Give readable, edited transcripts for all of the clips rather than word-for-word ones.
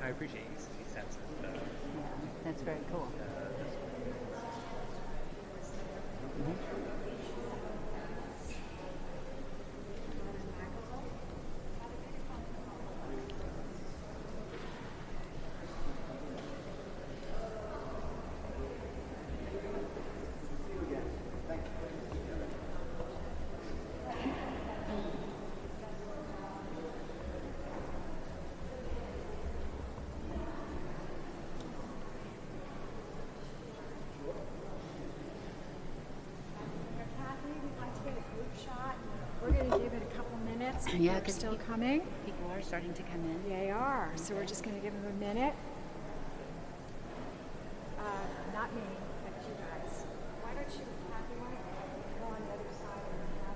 appreciate you sense it. Yeah, that's very cool. We're going to give it a couple minutes. Yeah, They're because still coming. People are starting to come in. They are. So we're just going to give them a minute. Not me, but you guys. Why don't you, Kathy, why don't you go on the other side and have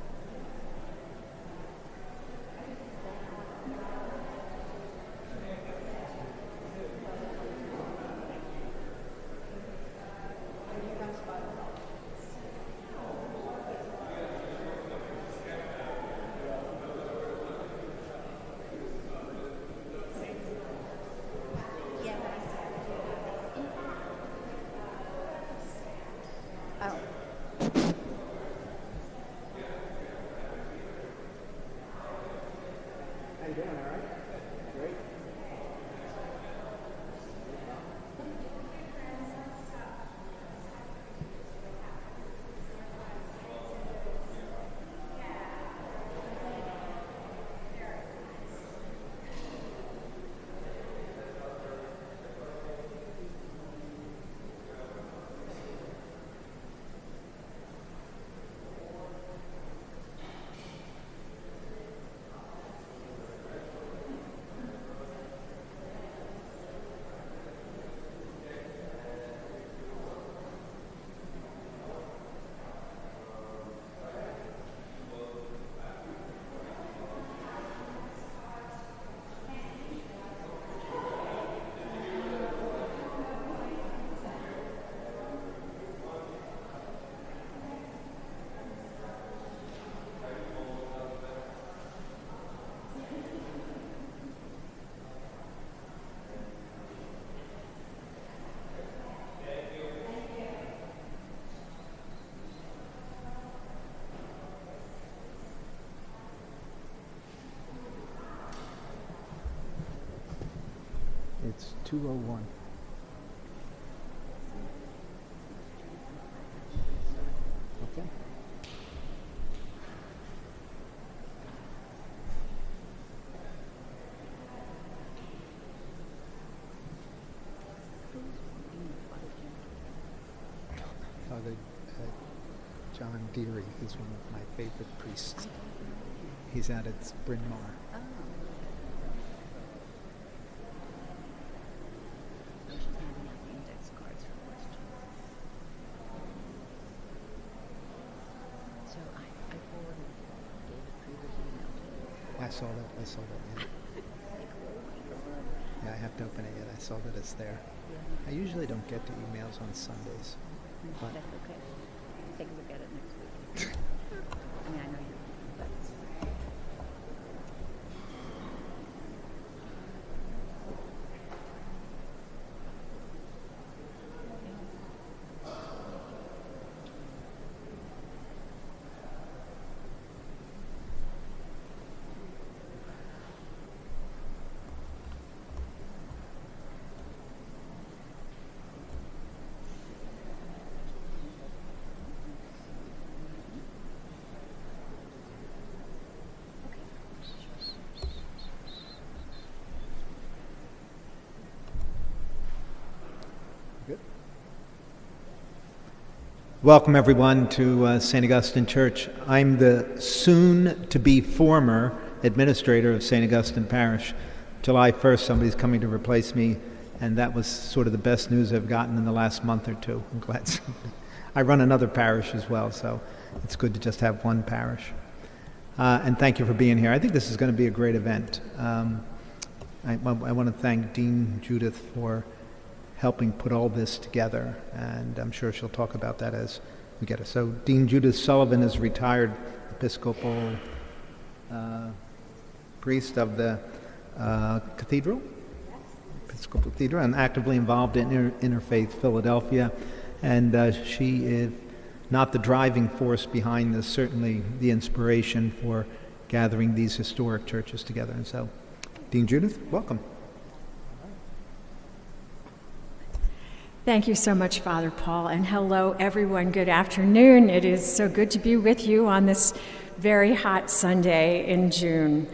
Oh. How you doing? All right? Great. It's 2:01. Okay. Father John Deary is one of my favorite priests. He's out at Bryn Mawr. Oh. She's handing out the index cards for questions. So I forwarded David Prever's email to you. I saw that, yeah. Yeah, I have to open it yet. I saw that it's there. Yeah. I usually don't get to emails on Sundays. But That's okay. Take a look at it next week. I mean, I know you, but good. Welcome, everyone, to St. Augustine Church. I'm the soon-to-be former administrator of St. Augustine Parish. July 1st, somebody's coming to replace me, and that was sort of the best news I've gotten in the last month or two. I'm glad. I run another parish as well, so it's good to just have one parish. And thank you for being here. I think this is going to be a great event. I want to thank Dean Judith for helping put all this together, and I'm sure she'll talk about that as we get it. So Dean Judith Sullivan is retired Episcopal priest of the cathedral, Episcopal Cathedral and actively involved in Interfaith Philadelphia. And she is not the driving force behind this, certainly the inspiration for gathering these historic churches together. And so, Dean Judith, welcome. Thank you so much, Father Paul, and hello, everyone. Good afternoon. It is so good to be with you on this very hot Sunday in June.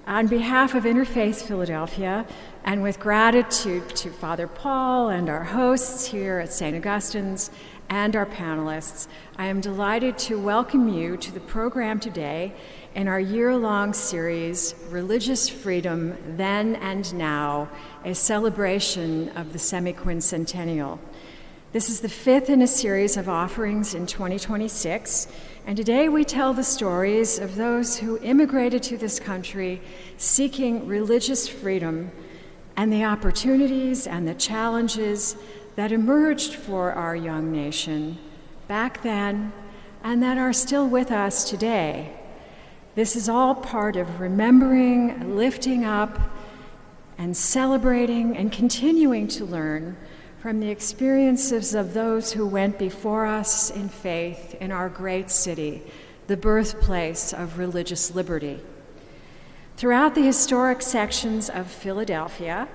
On behalf of Interfaith Philadelphia, and with gratitude to Father Paul and our hosts here at St. Augustine's and our panelists, I am delighted to welcome you to the program today in our year-long series, Religious Freedom Then and Now, a celebration of the semi-quincentennial. This is the fifth in a series of offerings in 2026, and today we tell the stories of those who immigrated to this country seeking religious freedom and the opportunities and the challenges that emerged for our young nation back then and that are still with us today. This is all part of remembering, lifting up, and celebrating and continuing to learn from the experiences of those who went before us in faith in our great city, the birthplace of religious liberty. Throughout the historic sections of Philadelphia,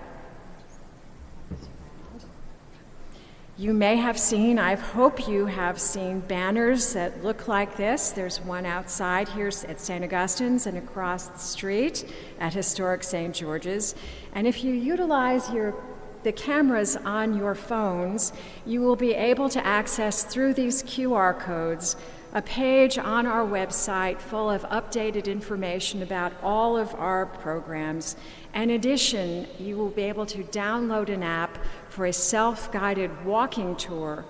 you may have seen, I hope you have seen, banners that look like this. There's one outside here at St. Augustine's and across the street at historic St. George's. And if you utilize the cameras on your phones, you will be able to access through these QR codes a page on our website full of updated information about all of our programs. In addition, you will be able to download an app for a self-guided walking tour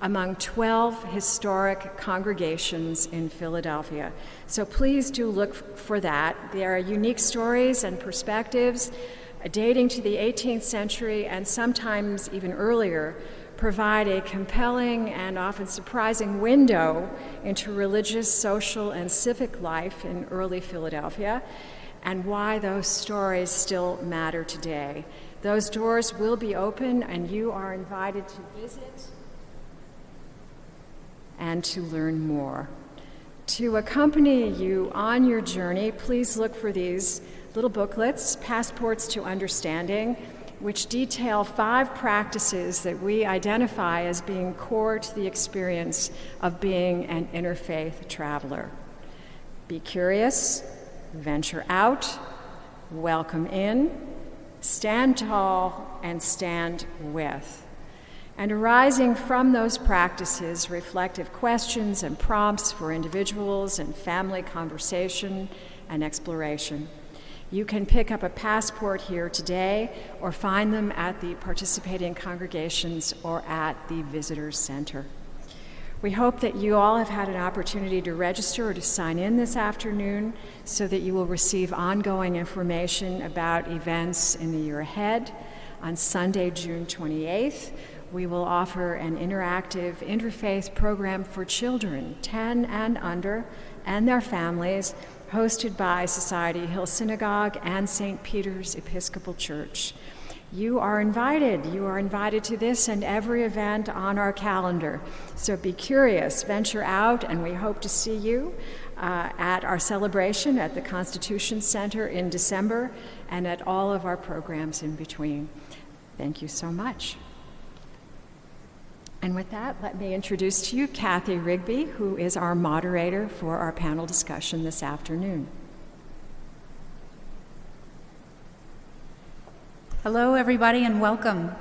among 12 historic congregations in Philadelphia. So please do look for that. There are unique stories and perspectives dating to the 18th century and sometimes even earlier, provide a compelling and often surprising window into religious, social, and civic life in early Philadelphia and why those stories still matter today. Those doors will be open and you are invited to visit and to learn more. To accompany you on your journey, please look for these little booklets, Passports to Understanding, which detail 5 practices that we identify as being core to the experience of being an interfaith traveler. Be curious, venture out, welcome in, stand tall, and stand with. And arising from those practices, reflective questions and prompts for individuals and family conversation and exploration. You can pick up a passport here today or find them at the participating congregations or at the Visitors Center. We hope that you all have had an opportunity to register or to sign in this afternoon so that you will receive ongoing information about events in the year ahead. On Sunday, June 28th, we will offer an interactive interfaith program for children 10 and under and their families, hosted by Society Hill Synagogue and St. Peter's Episcopal Church. You are invited. You are invited to this and every event on our calendar. So be curious, venture out, and we hope to see you at our celebration at the Constitution Center in December and at all of our programs in between. Thank you so much. And with that, let me introduce to you Kathy Rigby, who is our moderator for our panel discussion this afternoon. Hello, everybody, and welcome.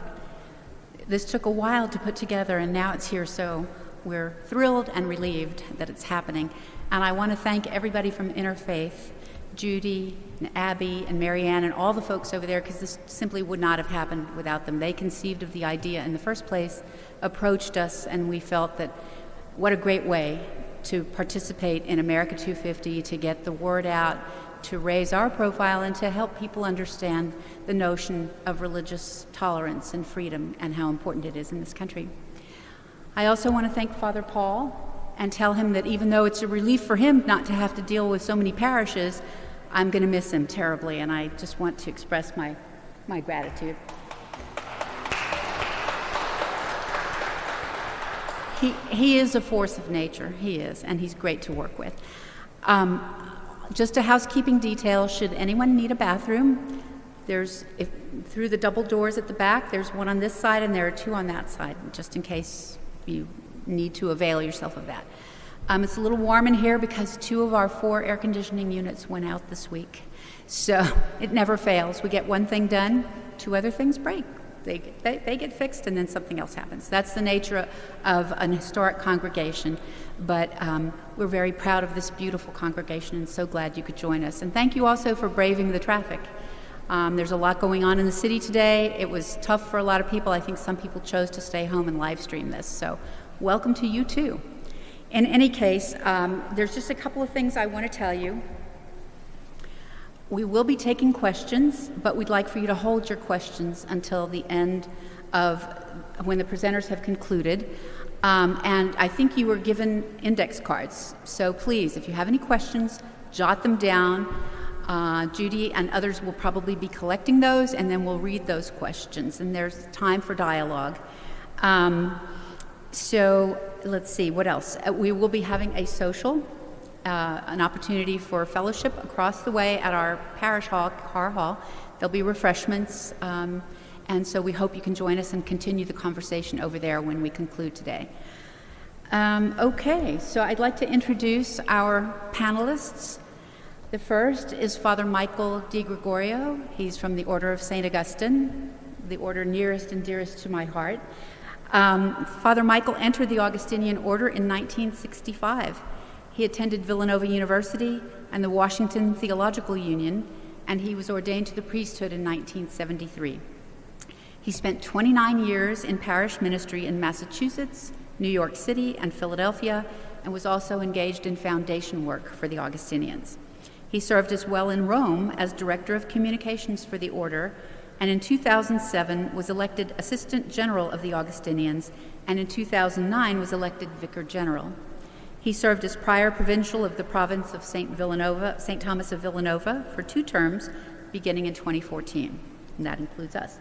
This took a while to put together, and now it's here, so we're thrilled and relieved that it's happening. And I want to thank everybody from Interfaith, Judy and Abby and Marianne and all the folks over there, because this simply would not have happened without them. They conceived of the idea in the first place, approached us, and we felt that what a great way to participate in America 250, to get the word out, to raise our profile, and to help people understand the notion of religious tolerance and freedom and how important it is in this country. I also want to thank Father Paul and tell him that even though it's a relief for him not to have to deal with so many parishes, I'm going to miss him terribly, and I just want to express my gratitude. He is a force of nature. He is, and he's great to work with. Just a housekeeping detail: should anyone need a bathroom, through the double doors at the back, there's one on this side and there are two on that side, just in case you need to avail yourself of that. It's a little warm in here because 2 of our 4 air conditioning units went out this week. So it never fails. We get one thing done, 2 other things break. They get fixed and then something else happens. That's the nature of an historic congregation. But we're very proud of this beautiful congregation and so glad you could join us. And thank you also for braving the traffic. There's a lot going on in the city today. It was tough for a lot of people. I think some people chose to stay home and live stream this. So welcome to you too. In any case, there's just a couple of things I want to tell you. We will be taking questions, but we'd like for you to hold your questions until the end of when the presenters have concluded. And I think you were given index cards. So please, if you have any questions, jot them down. Judy and others will probably be collecting those, and then we'll read those questions. And there's time for dialogue. So let's see, what else? We will be having a social, an opportunity for fellowship across the way at our parish hall, Carr Hall. There'll be refreshments, and so we hope you can join us and continue the conversation over there when we conclude today. Okay, so I'd like to introduce our panelists. The first is Father Michael Di Gregorio. He's from the Order of St. Augustine, the order nearest and dearest to my heart. Father Michael entered the Augustinian order in 1965. He attended Villanova University and the Washington Theological Union, and he was ordained to the priesthood in 1973. He spent 29 years in parish ministry in Massachusetts, New York City, and Philadelphia, and was also engaged in foundation work for the Augustinians. He served as well in Rome as Director of Communications for the Order, and in 2007 was elected Assistant General of the Augustinians, and in 2009 was elected Vicar General. He served as Prior Provincial of the province of St. Thomas of Villanova for 2 terms, beginning in 2014, and that includes us.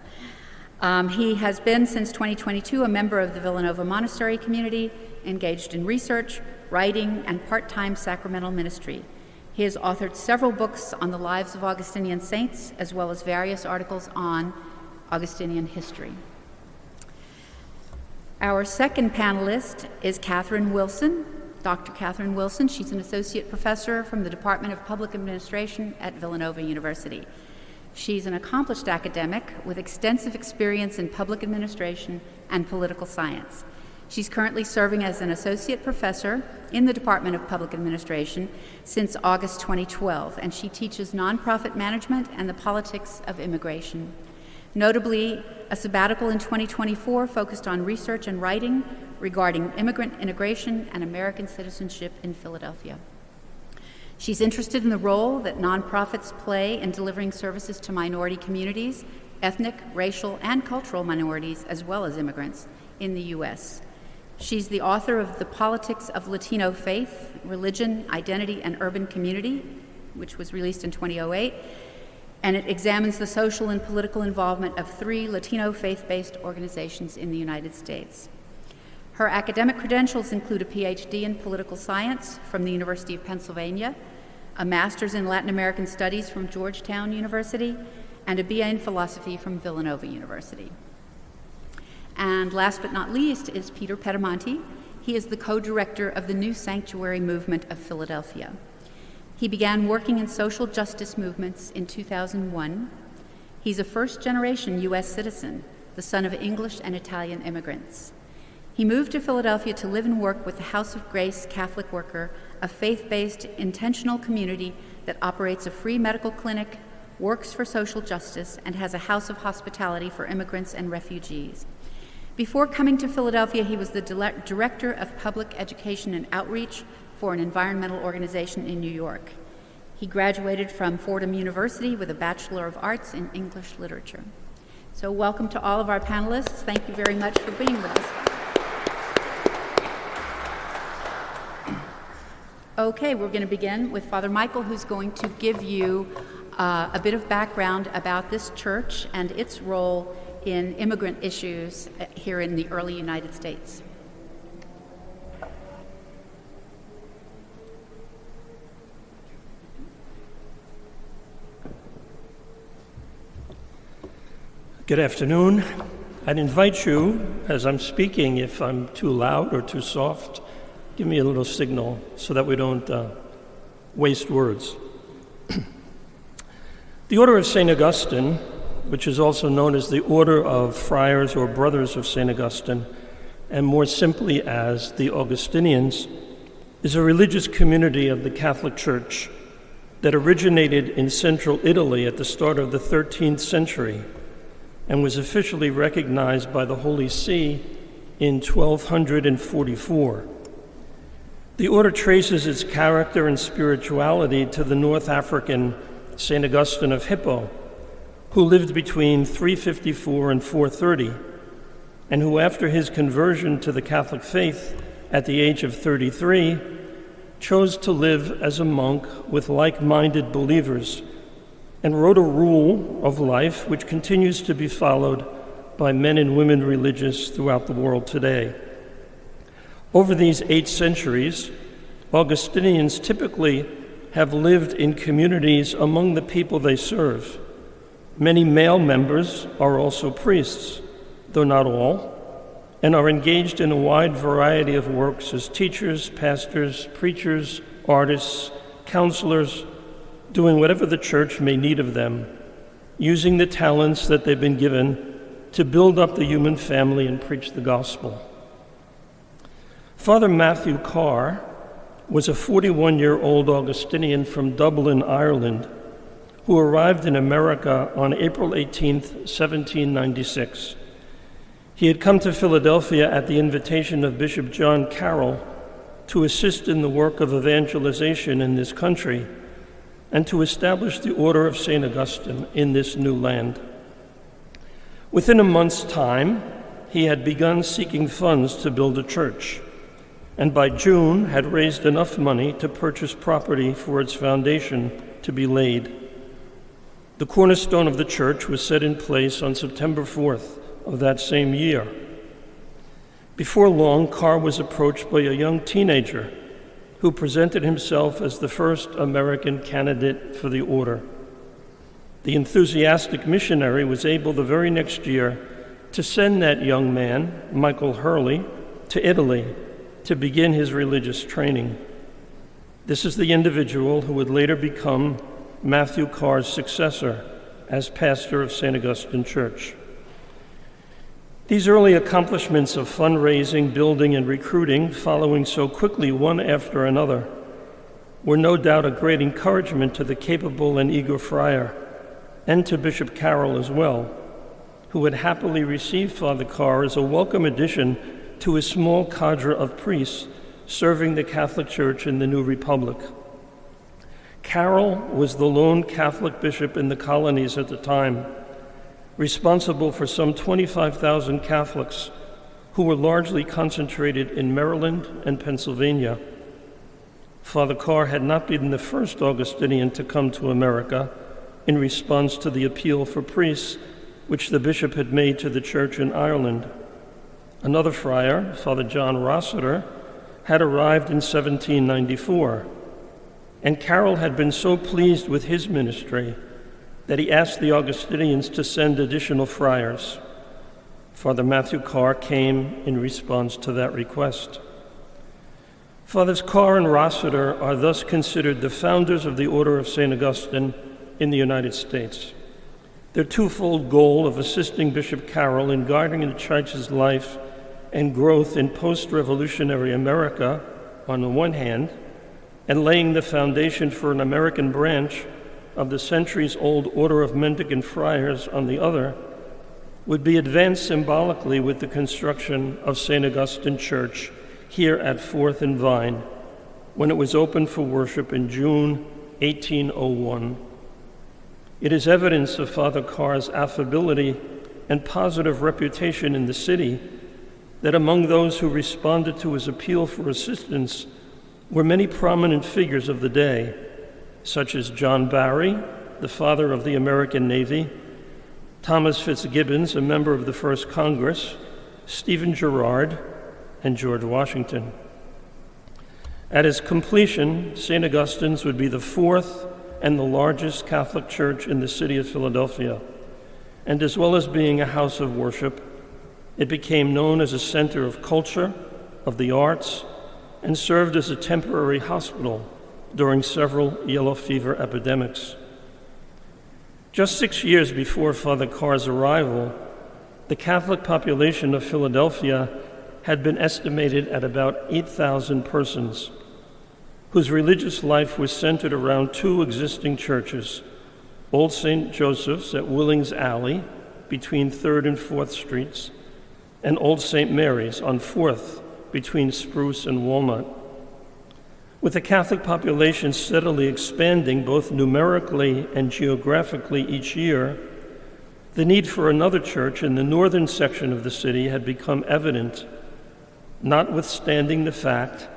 He has been, since 2022, a member of the Villanova Monastery community, engaged in research, writing, and part-time sacramental ministry. He has authored several books on the lives of Augustinian saints, as well as various articles on Augustinian history. Our second panelist is Catherine Wilson, Dr. Catherine Wilson. She's an associate professor from the Department of Public Administration at Villanova University. She's an accomplished academic with extensive experience in public administration and political science. She's currently serving as an associate professor in the Department of Public Administration since August 2012, and she teaches nonprofit management and the politics of immigration. Notably, a sabbatical in 2024 focused on research and writing regarding immigrant integration and American citizenship in Philadelphia. She's interested in the role that nonprofits play in delivering services to minority communities, ethnic, racial, and cultural minorities, as well as immigrants in the U.S. She's the author of The Politics of Latino Faith, Religion, Identity, and Urban Community, which was released in 2008, and it examines the social and political involvement of 3 Latino faith-based organizations in the United States. Her academic credentials include a PhD in political science from the University of Pennsylvania, a master's in Latin American studies from Georgetown University, and a BA in philosophy from Villanova University. And last but not least is Peter Petamonti. He is the co-director of the New Sanctuary Movement of Philadelphia. He began working in social justice movements in 2001. He's a first-generation U.S. citizen, the son of English and Italian immigrants. He moved to Philadelphia to live and work with the House of Grace Catholic Worker, a faith-based intentional community that operates a free medical clinic, works for social justice, and has a house of hospitality for immigrants and refugees. Before coming to Philadelphia, he was the Director of Public Education and Outreach for an environmental organization in New York. He graduated from Fordham University with a Bachelor of Arts in English Literature. So welcome to all of our panelists. Thank you very much for being with us. Okay, we're going to begin with Father Michael, who's going to give you a bit of background about this church and its role in immigrant issues here in the early United States. Good afternoon. I'd invite you, as I'm speaking, if I'm too loud or too soft, give me a little signal so that we don't waste words. The Order of St. Augustine, which is also known as the Order of Friars or Brothers of St. Augustine, and more simply as the Augustinians, is a religious community of the Catholic Church that originated in central Italy at the start of the 13th century and was officially recognized by the Holy See in 1244. The order traces its character and spirituality to the North African St. Augustine of Hippo, who lived between 354 and 430, and who, after his conversion to the Catholic faith at the age of 33, chose to live as a monk with like-minded believers and wrote a rule of life which continues to be followed by men and women religious throughout the world today. Over these 8 centuries, Augustinians typically have lived in communities among the people they serve. Many male members are also priests, though not all, and are engaged in a wide variety of works as teachers, pastors, preachers, artists, counselors, doing whatever the church may need of them, using the talents that they've been given to build up the human family and preach the gospel. Father Matthew Carr was a 41-year-old Augustinian from Dublin, Ireland, who arrived in America on April 18, 1796. He had come to Philadelphia at the invitation of Bishop John Carroll to assist in the work of evangelization in this country and to establish the Order of St. Augustine in this new land. Within a month's time, he had begun seeking funds to build a church, and by June had raised enough money to purchase property for its foundation to be laid. The cornerstone of the church was set in place on September 4th of that same year. Before long, Carr was approached by a young teenager who presented himself as the first American candidate for the order. The enthusiastic missionary was able the very next year to send that young man, Michael Hurley, to Italy to begin his religious training. This is the individual who would later become Matthew Carr's successor as pastor of St. Augustine Church. These early accomplishments of fundraising, building, and recruiting, following so quickly one after another, were no doubt a great encouragement to the capable and eager friar, and to Bishop Carroll as well, who would happily receive Father Carr as a welcome addition to his small cadre of priests serving the Catholic Church in the new republic. Carroll was the lone Catholic bishop in the colonies at the time, responsible for some 25,000 Catholics who were largely concentrated in Maryland and Pennsylvania. Father Carr had not been the first Augustinian to come to America in response to the appeal for priests which the bishop had made to the church in Ireland. Another friar, Father John Rossiter, had arrived in 1794, and Carroll had been so pleased with his ministry that he asked the Augustinians to send additional friars. Father Matthew Carr came in response to that request. Fathers Carr and Rossiter are thus considered the founders of the Order of St. Augustine in the United States. Their twofold goal of assisting Bishop Carroll in guiding the Church's life and growth in post-revolutionary America on the one hand, and laying the foundation for an American branch of the centuries-old Order of Mendicant Friars on the other, would be advanced symbolically with the construction of St. Augustine Church here at 4th and Vine, when it was opened for worship in June 1801. It is evidence of Father Carr's affability and positive reputation in the city that among those who responded to his appeal for assistance were many prominent figures of the day, such as John Barry, the father of the American Navy, Thomas Fitzgibbons, a member of the First Congress, Stephen Girard, and George Washington. At its completion, St. Augustine's would be the 4th and the largest Catholic church in the city of Philadelphia. and as well as being a house of worship, it became known as a center of culture, of the arts, and served as a temporary hospital during several yellow fever epidemics. Just 6 years before Father Carr's arrival, the Catholic population of Philadelphia had been estimated at about 8,000 persons, whose religious life was centered around two existing churches, Old St. Joseph's at Willings Alley between 3rd and 4th Streets, and Old St. Mary's on 4th between Spruce and Walnut. With the Catholic population steadily expanding both numerically and geographically each year, the need for another church in the northern section of the city had become evident, notwithstanding the fact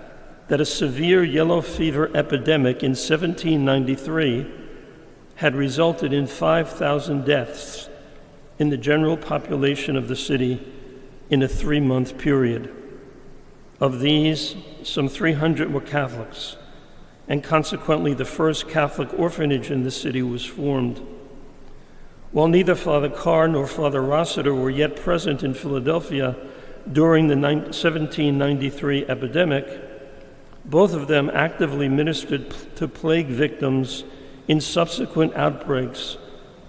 that a severe yellow fever epidemic in 1793 had resulted in 5,000 deaths in the general population of the city in a 3-month period. Of these, some 300 were Catholics, and consequently the first Catholic orphanage in the city was formed. While neither Father Carr nor Father Rossiter were yet present in Philadelphia during the 1793 epidemic, both of them actively ministered to plague victims in subsequent outbreaks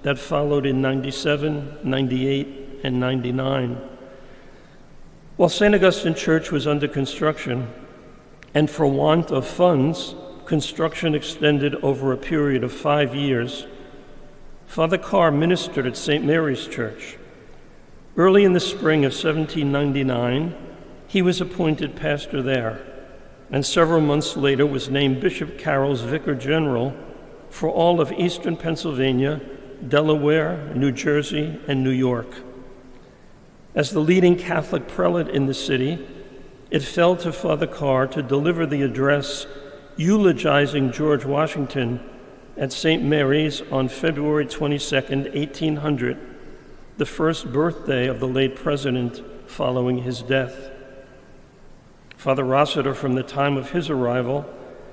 that followed in 97, 98, and 99. While St. Augustine Church was under construction, and for want of funds, construction extended over a period of 5 years, Father Carr ministered at St. Mary's Church. Early in the spring of 1799, he was appointed pastor there, and several months later was named Bishop Carroll's Vicar General for all of eastern Pennsylvania, Delaware, New Jersey, and New York. As the leading Catholic prelate in the city, it fell to Father Carr to deliver the address eulogizing George Washington at St. Mary's on February 22, 1800, the first birthday of the late president following his death. Father Rossiter, from the time of his arrival,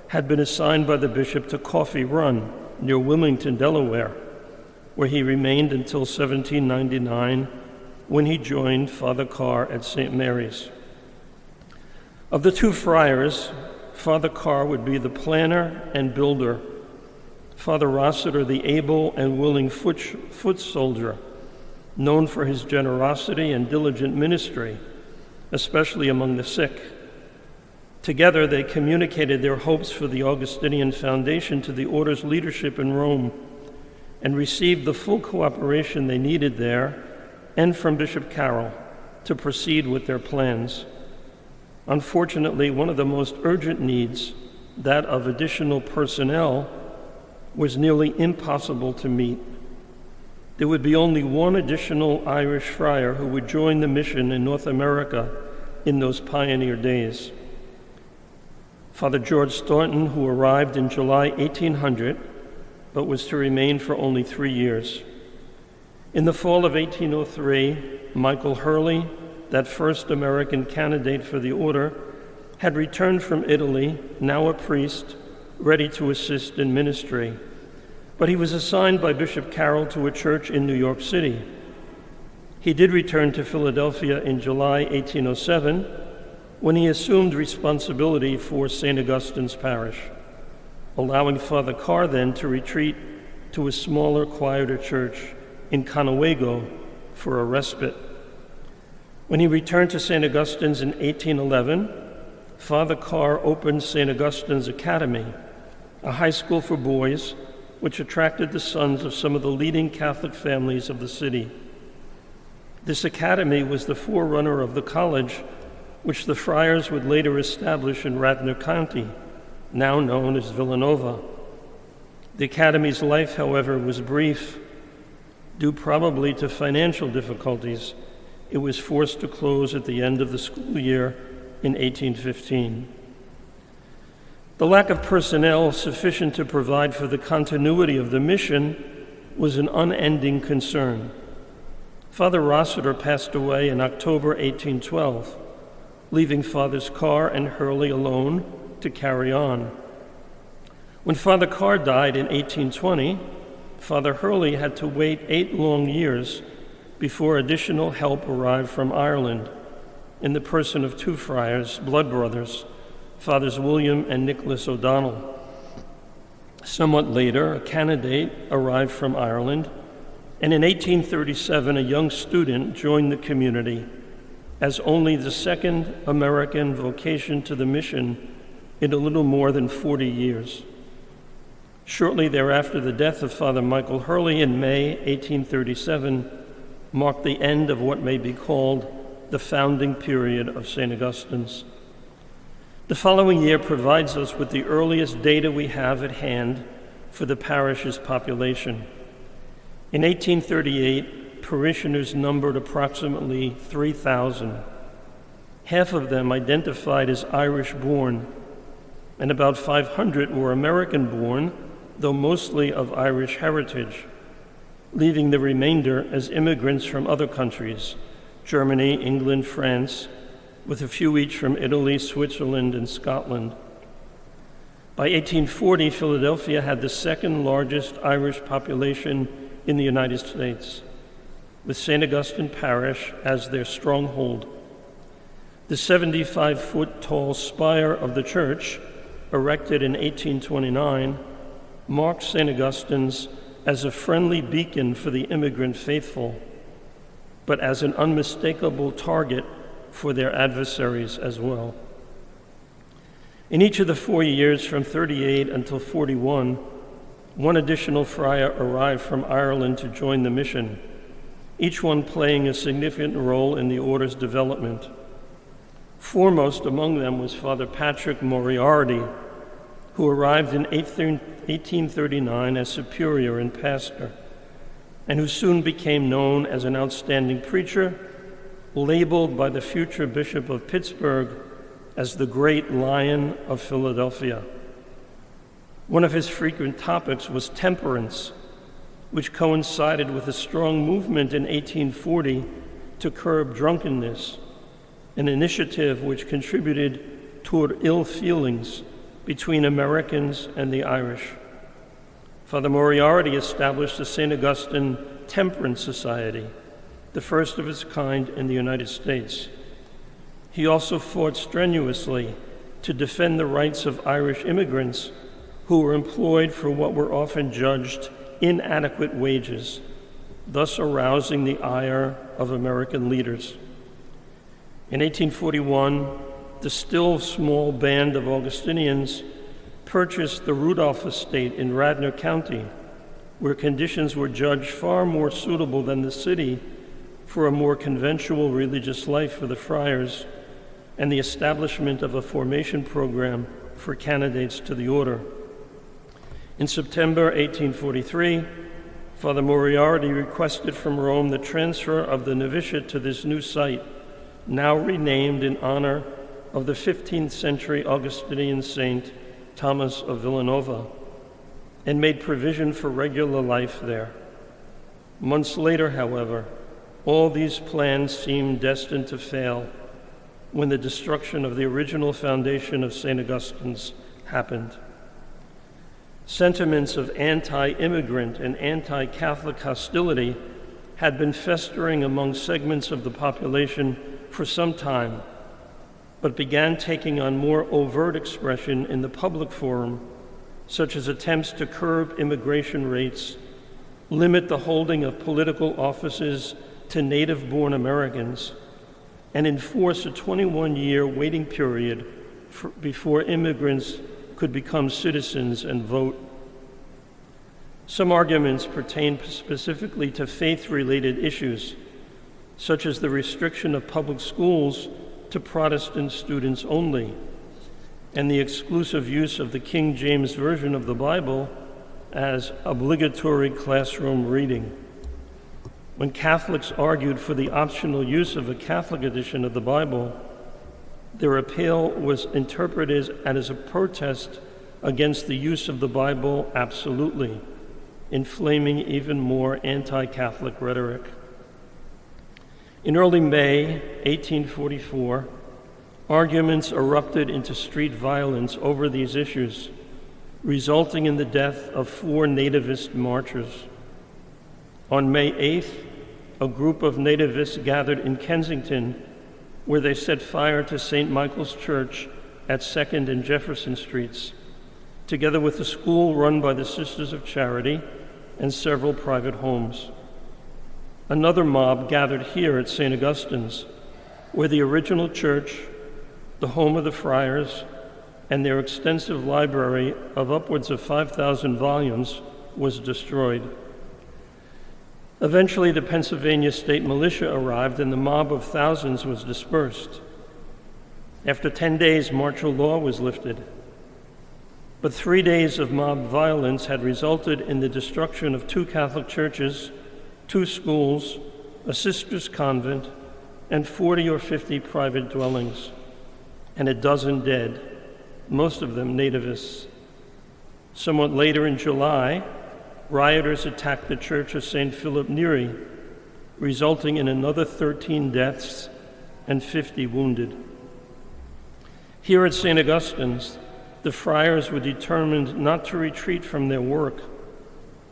had been assigned by the bishop to Coffee Run near Wilmington, Delaware, where he remained until 1799, when he joined Father Carr at St. Mary's. Of the two friars, Father Carr would be the planner and builder, Father Rossiter the able and willing foot soldier, known for his generosity and diligent ministry, especially among the sick. Together, they communicated their hopes for the Augustinian foundation to the order's leadership in Rome and received the full cooperation they needed there and from Bishop Carroll to proceed with their plans. Unfortunately, one of the most urgent needs, that of additional personnel, was nearly impossible to meet. There would be only one additional Irish friar who would join the mission in North America in those pioneer days. Father George Staunton, who arrived in July 1800, but was to remain for only 3 years. In the fall of 1803, Michael Hurley, that first American candidate for the order, had returned from Italy, now a priest, ready to assist in ministry. But he was assigned by Bishop Carroll to a church in New York City. He did return to Philadelphia in July 1807, when he assumed responsibility for St. Augustine's parish, allowing Father Carr then to retreat to a smaller, quieter church in Conewago for a respite. When he returned to St. Augustine's in 1811, Father Carr opened St. Augustine's Academy, a high school for boys which attracted the sons of some of the leading Catholic families of the city. This academy was the forerunner of the college which the friars would later establish in Radnor County, now known as Villanova. The academy's life, however, was brief. Due probably to financial difficulties, it was forced to close at the end of the school year in 1815. The lack of personnel sufficient to provide for the continuity of the mission was an unending concern. Father Rossiter passed away in October 1812, leaving Fathers Carr and Hurley alone to carry on. When Father Carr died in 1820, Father Hurley had to wait 8 long years before additional help arrived from Ireland in the person of two friars, blood brothers, Fathers William and Nicholas O'Donnell. Somewhat later, a candidate arrived from Ireland, and in 1837, a young student joined the community as only the second American vocation to the mission in a little more than 40 years. Shortly thereafter, the death of Father Michael Hurley in May 1837 marked the end of what may be called the founding period of St. Augustine's. The following year provides us with the earliest data we have at hand for the parish's population. In 1838, parishioners numbered approximately 3,000. Half of them identified as Irish-born, and about 500 were American-born, though mostly of Irish heritage, leaving the remainder as immigrants from other countries, Germany, England, France, with a few each from Italy, Switzerland, and Scotland. By 1840, Philadelphia had the second largest Irish population in the United States, with St. Augustine Parish as their stronghold. The 75-foot tall spire of the church, erected in 1829, marks St. Augustine's as a friendly beacon for the immigrant faithful, but as an unmistakable target for their adversaries as well. In each of the 4 years from 38 until 41, one additional friar arrived from Ireland to join the mission, each one playing a significant role in the order's development. Foremost among them was Father Patrick Moriarty, who arrived in 1839 as superior and pastor, and who soon became known as an outstanding preacher, labeled by the future Bishop of Pittsburgh as the Great Lion of Philadelphia. One of his frequent topics was temperance, which coincided with a strong movement in 1840 to curb drunkenness, an initiative which contributed toward ill feelings between Americans and the Irish. Father Moriarty established the St. Augustine Temperance Society, the first of its kind in the United States. He also fought strenuously to defend the rights of Irish immigrants who were employed for what were often judged inadequate wages, thus arousing the ire of American leaders. In 1841, the still small band of Augustinians purchased the Rudolph estate in Radnor County, where conditions were judged far more suitable than the city for a more conventual religious life for the friars and the establishment of a formation program for candidates to the order. In September 1843, Father Moriarty requested from Rome the transfer of the novitiate to this new site, now renamed in honor of the 15th century Augustinian saint Thomas of Villanova, and made provision for regular life there. Months later, however, all these plans seemed destined to fail when the destruction of the original foundation of St. Augustine's happened. Sentiments of anti-immigrant and anti-Catholic hostility had been festering among segments of the population for some time, but began taking on more overt expression in the public forum, such as attempts to curb immigration rates, limit the holding of political offices to native-born Americans, and enforce a 21-year waiting period before immigrants could become citizens and vote. Some arguments pertain specifically to faith-related issues, such as the restriction of public schools to Protestant students only, and the exclusive use of the King James Version of the Bible as obligatory classroom reading. When Catholics argued for the optional use of a Catholic edition of the Bible, their appeal was interpreted as a protest against the use of the Bible absolutely, inflaming even more anti-Catholic rhetoric. In early May 1844, arguments erupted into street violence over these issues, resulting in the death of 4 nativist marchers. On May 8th, a group of nativists gathered in Kensington, where they set fire to St. Michael's Church at 2nd and Jefferson Streets, together with a school run by the Sisters of Charity and several private homes. Another mob gathered here at St. Augustine's, where the original church, the home of the friars, and their extensive library of upwards of 5,000 volumes was destroyed. Eventually, the Pennsylvania State Militia arrived and the mob of thousands was dispersed. After 10 days, martial law was lifted. But 3 days of mob violence had resulted in the destruction of 2 Catholic churches, 2 schools, a sisters' convent, and 40 or 50 private dwellings, and a dozen dead, most of them nativists. Somewhat later in July, rioters attacked the Church of St. Philip Neri, resulting in another 13 deaths and 50 wounded. Here at St. Augustine's, the friars were determined not to retreat from their work,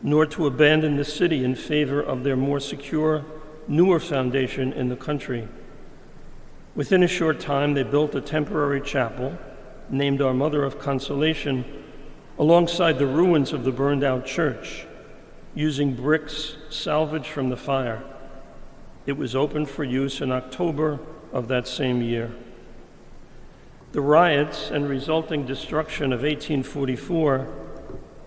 nor to abandon the city in favor of their more secure, newer foundation in the country. Within a short time, they built a temporary chapel named Our Mother of Consolation alongside the ruins of the burned-out church, using bricks salvaged from the fire. It was opened for use in October of that same year. The riots and resulting destruction of 1844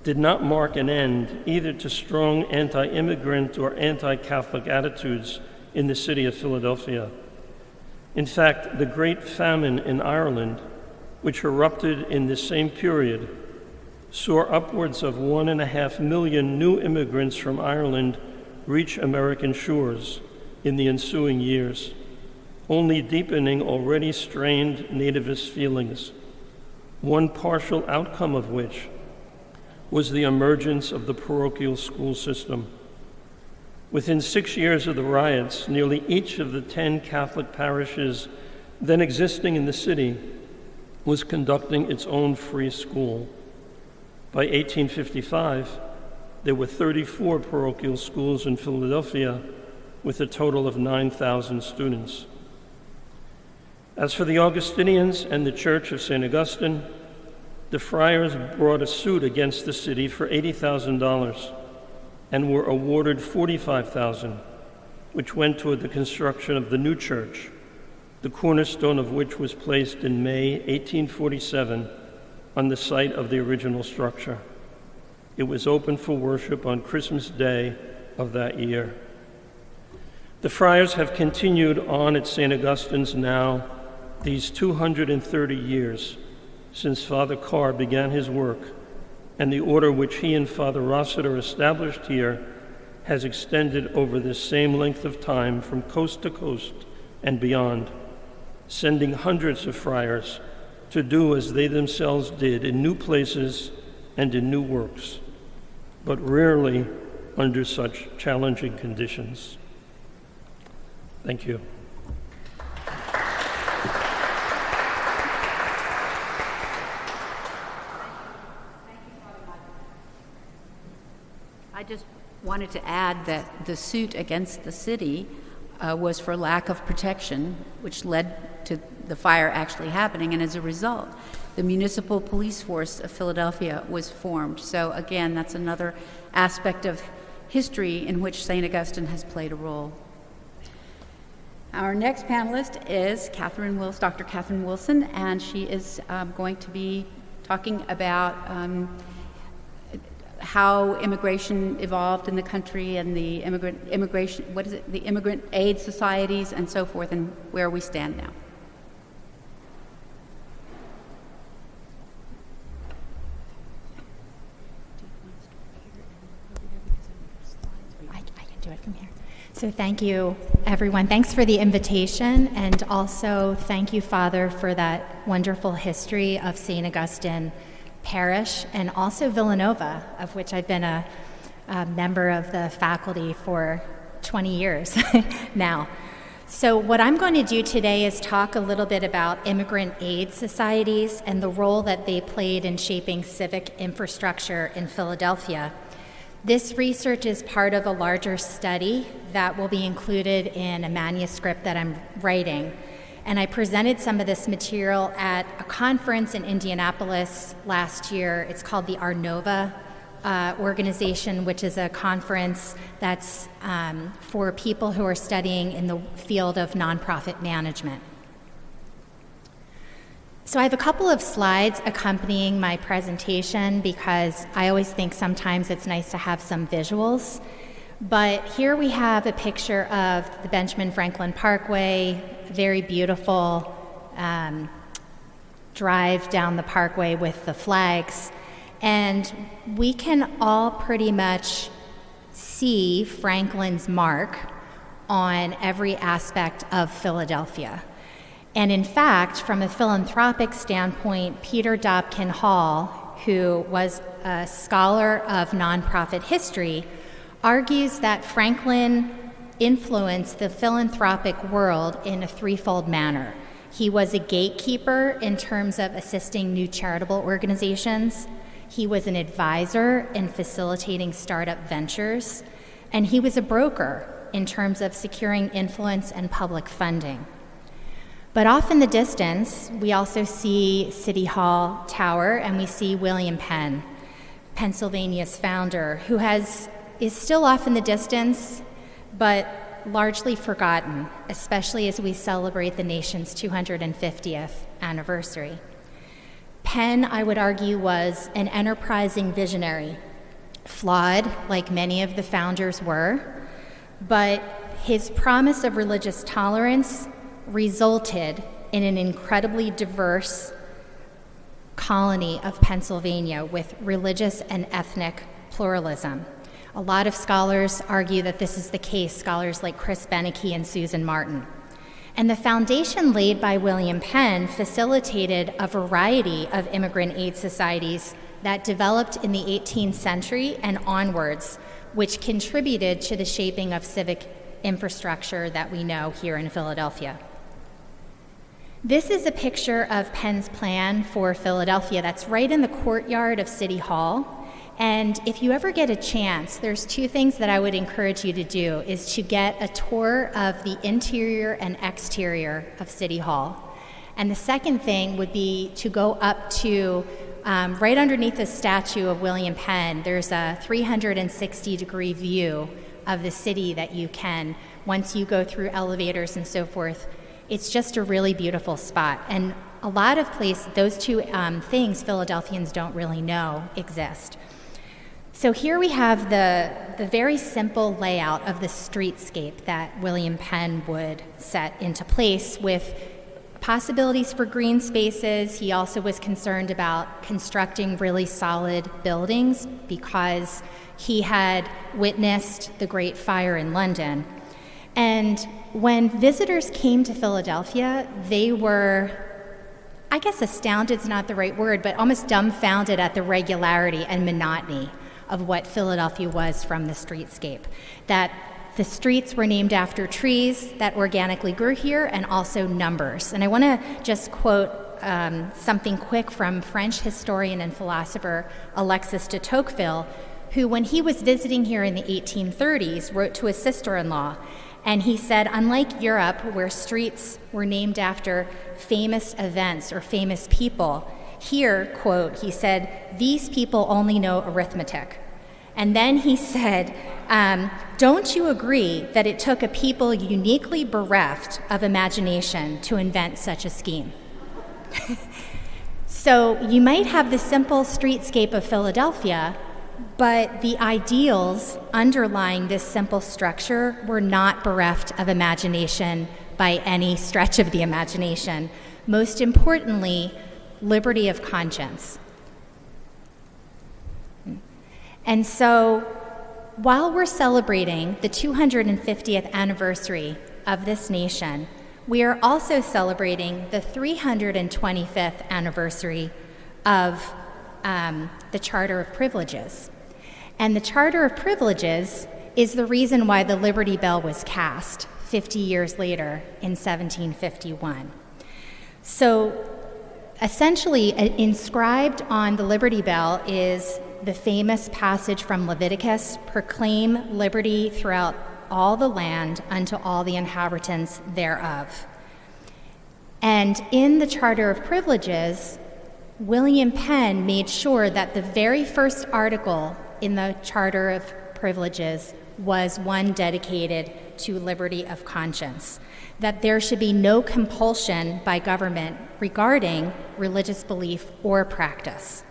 did not mark an end either to strong anti-immigrant or anti-Catholic attitudes in the city of Philadelphia. In fact, the Great Famine in Ireland, which erupted in this same period, saw upwards of 1.5 million new immigrants from Ireland reach American shores in the ensuing years, only deepening already strained nativist feelings, one partial outcome of which was the emergence of the parochial school system. Within 6 years of the riots, nearly each of the 10 Catholic parishes then existing in the city was conducting its own free school. By 1855, there were 34 parochial schools in Philadelphia with a total of 9,000 students. As for the Augustinians and the Church of St. Augustine, the friars brought a suit against the city for $80,000 and were awarded $45,000, which went toward the construction of the new church, the cornerstone of which was placed in May 1847 on the site of the original structure. It was opened for worship on Christmas Day of that year. The friars have continued on at St. Augustine's now these 230 years since Father Carr began his work, and the order which he and Father Rossiter established here has extended over this same length of time from coast to coast and beyond, sending hundreds of friars to do as they themselves did in new places and in new works, but rarely under such challenging conditions. Thank you. I just wanted to add that the suit against the city was for lack of protection, which led to the fire actually happening, and as a result, the municipal police force of Philadelphia was formed. So again, that's another aspect of history in which St. Augustine has played a role. Our next panelist is Dr. Catherine Wilson, and she is going to be talking about how immigration evolved in the country and the immigrant aid societies and so forth, and where we stand now. I can do it from here. So thank you, everyone. Thanks for the invitation, and also thank you, Father, for that wonderful history of St. Augustine Parish, and also Villanova, of which I've been a member of the faculty for 20 years now. So what I'm going to do today is talk a little bit about immigrant aid societies and the role that they played in shaping civic infrastructure in Philadelphia. This research is part of a larger study that will be included in a manuscript that I'm writing. And I presented some of this material at a conference in Indianapolis last year. It's called the Arnova organization, which is a conference that's for people who are studying in the field of nonprofit management. So I have a couple of slides accompanying my presentation because I always think sometimes it's nice to have some visuals. But here we have a picture of the Benjamin Franklin Parkway, very beautiful drive down the parkway with the flags. And we can all pretty much see Franklin's mark on every aspect of Philadelphia. And in fact, from a philanthropic standpoint, Peter Dobkin Hall, who was a scholar of nonprofit history, argues that Franklin influenced the philanthropic world in a threefold manner. He was a gatekeeper in terms of assisting new charitable organizations. He was an advisor in facilitating startup ventures. And he was a broker in terms of securing influence and public funding. But off in the distance, we also see City Hall Tower, and we see William Penn, Pennsylvania's founder, who is still off in the distance, but largely forgotten, especially as we celebrate the nation's 250th anniversary. Penn, I would argue, was an enterprising visionary, flawed like many of the founders were, but his promise of religious tolerance resulted in an incredibly diverse colony of Pennsylvania with religious and ethnic pluralism. A lot of scholars argue that this is the case, scholars like Chris Benecke and Susan Martin. And the foundation laid by William Penn facilitated a variety of immigrant aid societies that developed in the 18th century and onwards, which contributed to the shaping of civic infrastructure that we know here in Philadelphia. This is a picture of Penn's plan for Philadelphia that's right in the courtyard of City Hall. And if you ever get a chance, there's two things that I would encourage you to do, is to get a tour of the interior and exterior of City Hall. And the second thing would be to go up to, right underneath the statue of William Penn, there's a 360-degree view of the city that you can, once you go through elevators and so forth. It's just a really beautiful spot. And a lot of places, those two things Philadelphians don't really know exist. So here we have the very simple layout of the streetscape that William Penn would set into place with possibilities for green spaces. He also was concerned about constructing really solid buildings because he had witnessed the Great Fire in London. And when visitors came to Philadelphia, they were, I guess astounded is not the right word, but almost dumbfounded at the regularity and monotony of what Philadelphia was from the streetscape. That the streets were named after trees that organically grew here and also numbers. And I want to just quote something quick from French historian and philosopher Alexis de Tocqueville, who, when he was visiting here in the 1830s, wrote to his sister-in-law. And he said, unlike Europe, where streets were named after famous events or famous people, here, quote, he said, these people only know arithmetic. And then he said, don't you agree that it took a people uniquely bereft of imagination to invent such a scheme? So you might have the simple streetscape of Philadelphia, but the ideals underlying this simple structure were not bereft of imagination by any stretch of the imagination. Most importantly, liberty of conscience. And so, while we're celebrating the 250th anniversary of this nation, we are also celebrating the 325th anniversary of the Charter of Privileges. And the Charter of Privileges is the reason why the Liberty Bell was cast 50 years later in 1751. So essentially, inscribed on the Liberty Bell is the famous passage from Leviticus, "Proclaim liberty throughout all the land unto all the inhabitants thereof." And in the Charter of Privileges, William Penn made sure that the very first article in the Charter of Privileges was one dedicated to liberty of conscience, that there should be no compulsion by government regarding religious belief or practice.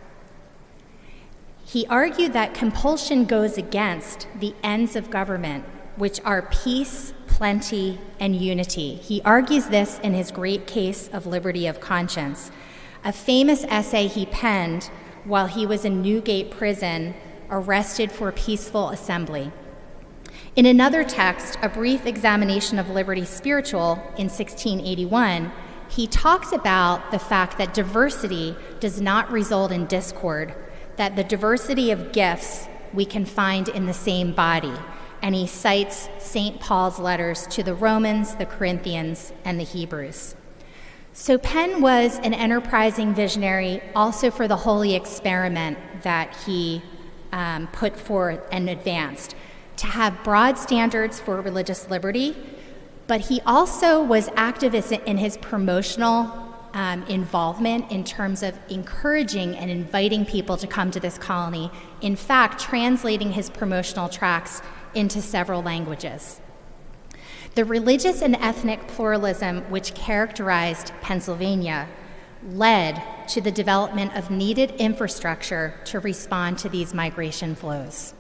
He argued that compulsion goes against the ends of government, which are peace, plenty, and unity. He argues this in his great case of liberty of conscience, a famous essay he penned while he was in Newgate Prison, arrested for peaceful assembly. In another text, A Brief Examination of Liberty Spiritual, in 1681, he talks about the fact that diversity does not result in discord, that the diversity of gifts we can find in the same body. And he cites St. Paul's letters to the Romans, the Corinthians, and the Hebrews. So Penn was an enterprising visionary also for the holy experiment that he put forth and advanced, to have broad standards for religious liberty, but he also was active in his promotional involvement in terms of encouraging and inviting people to come to this colony, in fact, translating his promotional tracts into several languages. The religious and ethnic pluralism which characterized Pennsylvania led to the development of needed infrastructure to respond to these migration flows.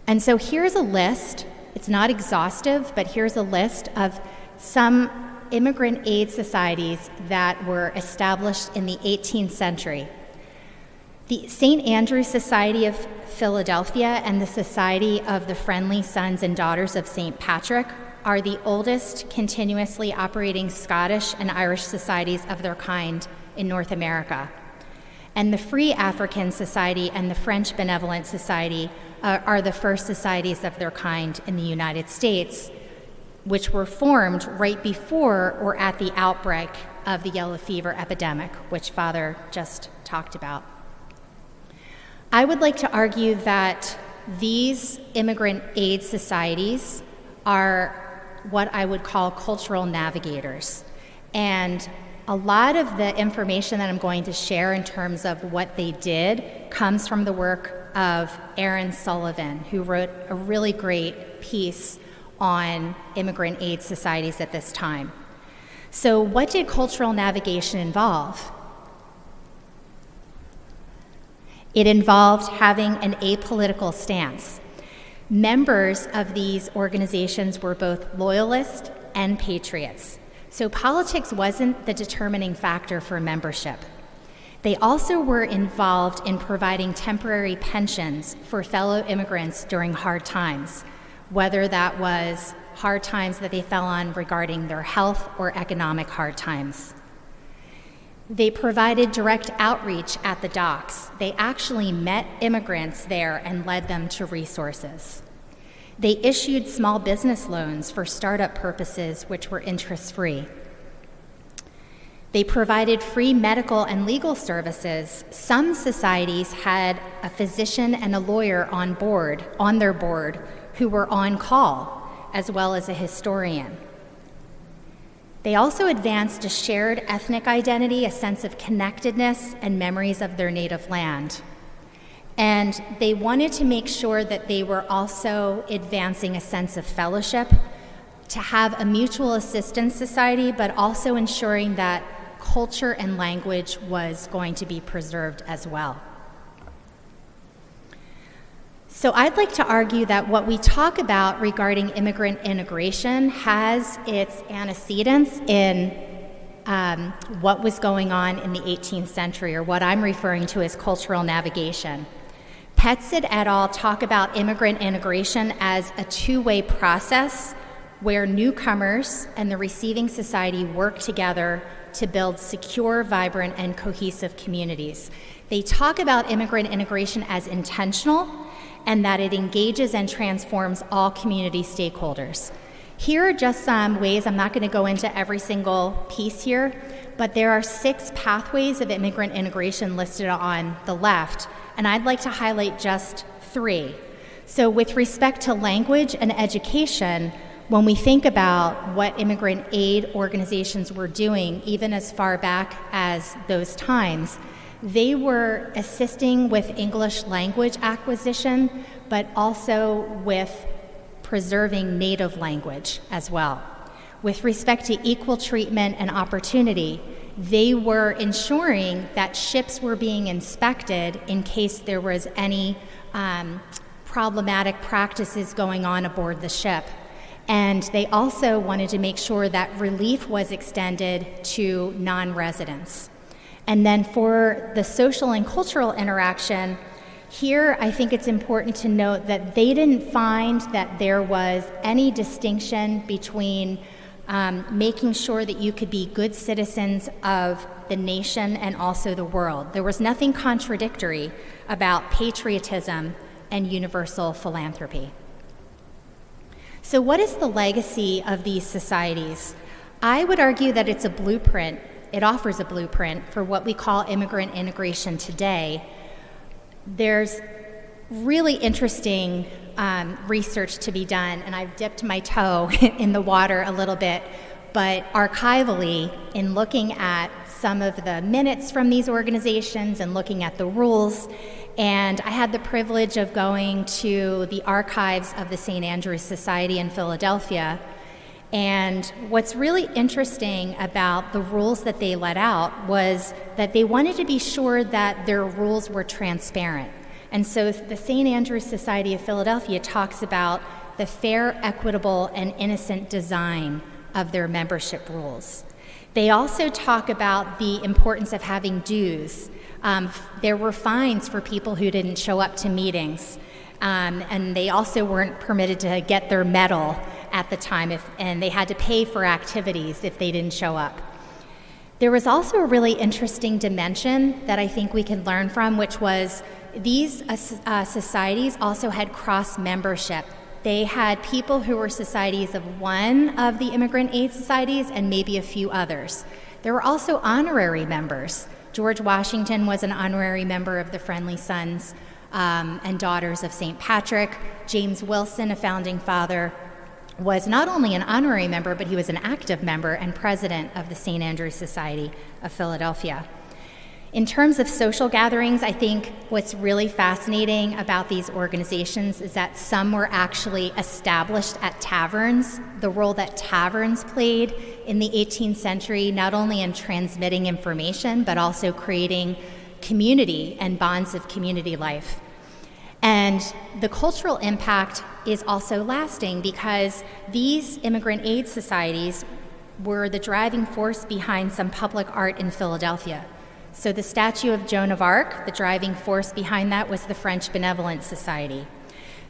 And so here's a list, it's not exhaustive, but here's a list of some immigrant aid societies that were established in the 18th century. The St. Andrew's Society of Philadelphia and the Society of the Friendly Sons and Daughters of St. Patrick are the oldest continuously operating Scottish and Irish societies of their kind in North America. And the Free African Society and the French Benevolent Society are the first societies of their kind in the United States, which were formed right before or at the outbreak of the yellow fever epidemic, which Father just talked about. I would like to argue that these immigrant aid societies are what I would call cultural navigators. And a lot of the information that I'm going to share in terms of what they did comes from the work of Aaron Sullivan, who wrote a really great piece on immigrant aid societies at this time. So what did cultural navigation involve? It involved having an apolitical stance. Members of these organizations were both loyalists and patriots. So politics wasn't the determining factor for membership. They also were involved in providing temporary pensions for fellow immigrants during hard times, whether that was hard times that they fell on regarding their health or economic hard times. They provided direct outreach at the docks. They actually met immigrants there and led them to resources. They issued small business loans for startup purposes, which were interest-free. They provided free medical and legal services. Some societies had a physician and a lawyer on their board, who were on call, as well as a historian. They also advanced a shared ethnic identity, a sense of connectedness, and memories of their native land. And they wanted to make sure that they were also advancing a sense of fellowship, to have a mutual assistance society, but also ensuring that culture and language was going to be preserved as well. So I'd like to argue that what we talk about regarding immigrant integration has its antecedents in what was going on in the 18th century, or what I'm referring to as cultural navigation. Petsid et al. Talk about immigrant integration as a two-way process where newcomers and the receiving society work together to build secure, vibrant, and cohesive communities. They talk about immigrant integration as intentional, and that it engages and transforms all community stakeholders. Here are just some ways. I'm not going to go into every single piece here, but there are 6 pathways of immigrant integration listed on the left and I'd like to highlight just 3. So with respect to language and education, when we think about what immigrant aid organizations were doing, even as far back as those times, they were assisting with English language acquisition, but also with preserving native language as well. With respect to equal treatment and opportunity, they were ensuring that ships were being inspected in case there was any problematic practices going on aboard the ship. And they also wanted to make sure that relief was extended to non-residents. And then for the social and cultural interaction, here I think it's important to note that they didn't find that there was any distinction between making sure that you could be good citizens of the nation and also the world. There was nothing contradictory about patriotism and universal philanthropy. So what is the legacy of these societies? I would argue that it's a blueprint. It offers a blueprint for what we call immigrant integration today. There's really interesting research to be done, and I've dipped my toe in the water a little bit, but archivally, in looking at some of the minutes from these organizations and looking at the rules, and I had the privilege of going to the archives of the St. Andrew's Society in Philadelphia. And what's really interesting about the rules that they let out was that they wanted to be sure that their rules were transparent. And so the St. Andrew's Society of Philadelphia talks about the fair, equitable, and innocent design of their membership rules. They also talk about the importance of having dues. There were fines for people who didn't show up to meetings, and they also weren't permitted to get their medal at the time, and they had to pay for activities if they didn't show up. There was also a really interesting dimension that I think we can learn from, which was these societies also had cross-membership. They had people who were societies of one of the immigrant aid societies and maybe a few others. There were also honorary members. George Washington was an honorary member of the Friendly Sons and Daughters of St. Patrick. James Wilson, a founding father, was not only an honorary member, but he was an active member and president of the St. Andrew's Society of Philadelphia. In terms of social gatherings, I think what's really fascinating about these organizations is that some were actually established at taverns. The role that taverns played in the 18th century, not only in transmitting information, but also creating community and bonds of community life. And the cultural impact is also lasting because these immigrant aid societies were the driving force behind some public art in Philadelphia. So the statue of Joan of Arc, the driving force behind that was the French Benevolent Society.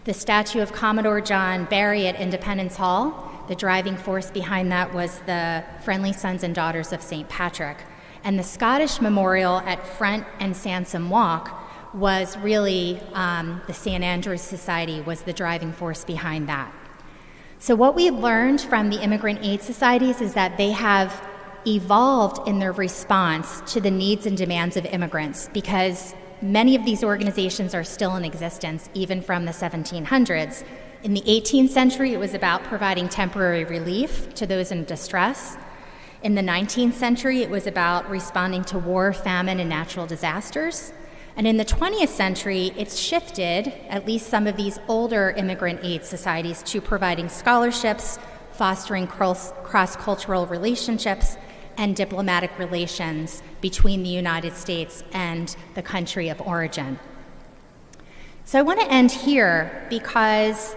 The statue of Commodore John Barry at Independence Hall, the driving force behind that was the Friendly Sons and Daughters of St. Patrick. And the Scottish Memorial at Front and Sansom Walk was really the St. Andrew's Society was the driving force behind that. So what we learned from the immigrant aid societies is that they have evolved in their response to the needs and demands of immigrants because many of these organizations are still in existence, even from the 1700s. In the 18th century, it was about providing temporary relief to those in distress. In the 19th century, it was about responding to war, famine, and natural disasters. And in the 20th century, it's shifted, at least some of these older immigrant aid societies, to providing scholarships, fostering cross-cultural relationships, and diplomatic relations between the United States and the country of origin. So I want to end here because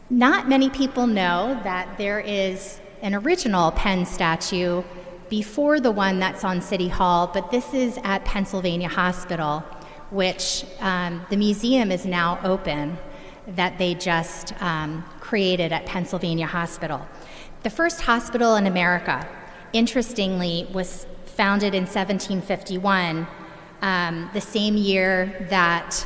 not many people know that there is an original Penn statue before the one that's on City Hall, but this is at Pennsylvania Hospital, which the museum is now open, that they just created at Pennsylvania Hospital. The first hospital in America, interestingly, was founded in 1751, the same year that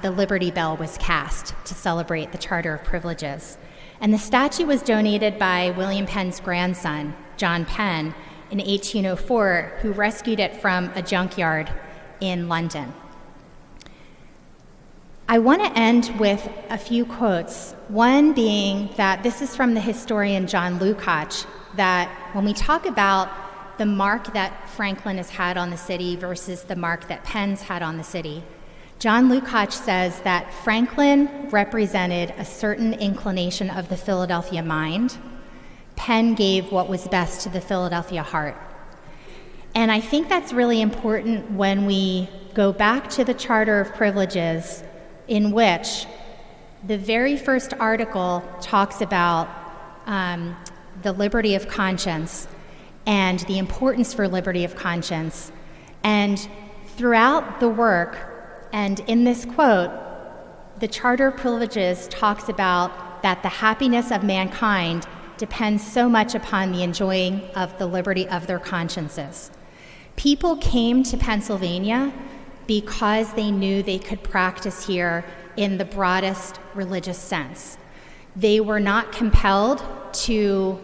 the Liberty Bell was cast to celebrate the Charter of Privileges. And the statue was donated by William Penn's grandson, John Penn, in 1804, who rescued it from a junkyard in London. I want to end with a few quotes. One being that this is from the historian John Lukács, that when we talk about the mark that Franklin has had on the city versus the mark that Penn's had on the city, John Lukács says that Franklin represented a certain inclination of the Philadelphia mind. Penn gave what was best to the Philadelphia heart. And I think that's really important when we go back to the Charter of Privileges, in which the very first article talks about the liberty of conscience and the importance for liberty of conscience. And throughout the work, and in this quote, the Charter of Privileges talks about that the happiness of mankind depends so much upon the enjoying of the liberty of their consciences. People came to Pennsylvania because they knew they could practice here in the broadest religious sense. They were not compelled to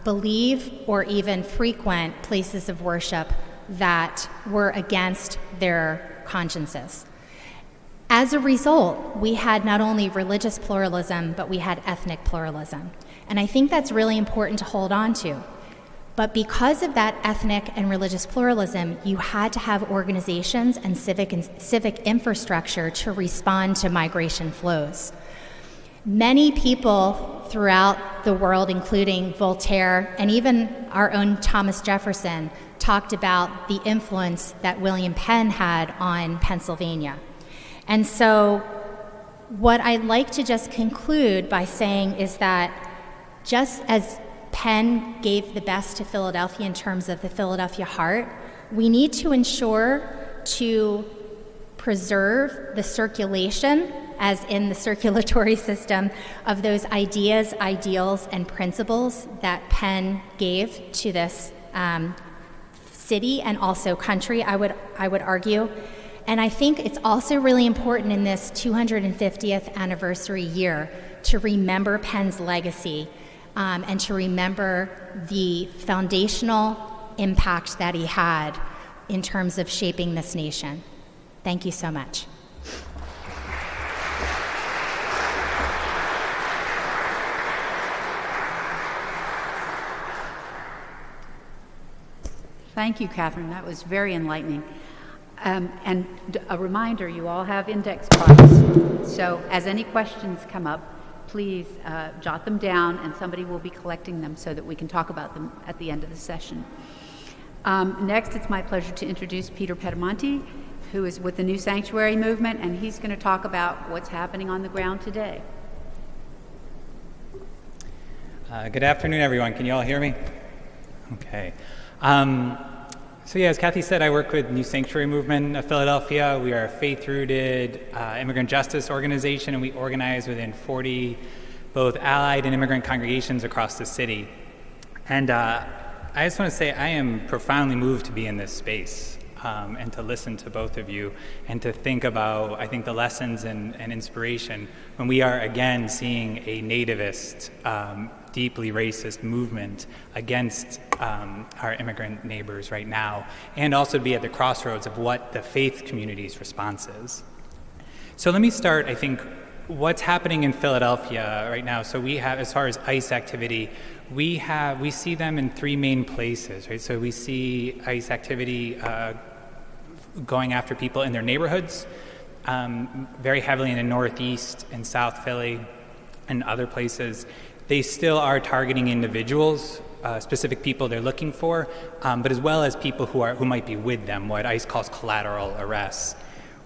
believe or even frequent places of worship that were against their consciences. As a result, we had not only religious pluralism, but we had ethnic pluralism. And I think that's really important to hold on to. But because of that ethnic and religious pluralism, you had to have organizations and civic infrastructure to respond to migration flows. Many people throughout the world, including Voltaire and even our own Thomas Jefferson, talked about the influence that William Penn had on Pennsylvania. And so what I'd like to just conclude by saying is that just as Penn gave the best to Philadelphia in terms of the Philadelphia heart, we need to ensure to preserve the circulation, as in the circulatory system, of those ideas, ideals, and principles that Penn gave to this city and also country, I would argue. And I think it's also really important in this 250th anniversary year to remember Penn's legacy and to remember the foundational impact that he had in terms of shaping this nation. Thank you so much. Thank you, Catherine. That was very enlightening. And a reminder, you all have index cards. So as any questions come up, please jot them down, and somebody will be collecting them so that we can talk about them at the end of the session. Next, it's my pleasure to introduce Peter Petamonti, who is with the New Sanctuary Movement, and he's going to talk about what's happening on the ground today. Good afternoon, everyone. Can you all hear me? Okay. So yeah, as Kathy said, I work with New Sanctuary Movement of Philadelphia. We are a faith-rooted immigrant justice organization, and we organize within 40 both allied and immigrant congregations across the city. And I just want to say I am profoundly moved to be in this space and to listen to both of you and to think about, I think, the lessons and inspiration when we are again seeing a nativist, deeply racist movement against our immigrant neighbors right now, and also be at the crossroads of what the faith community's response is. So let me start, I think, what's happening in Philadelphia right now. So we have, as far as ICE activity, we see them in three main places, right? So we see ICE activity going after people in their neighborhoods, very heavily in the Northeast and South Philly and other places. They still are targeting individuals, specific people they're looking for, but as well as people who might be with them, what ICE calls collateral arrests.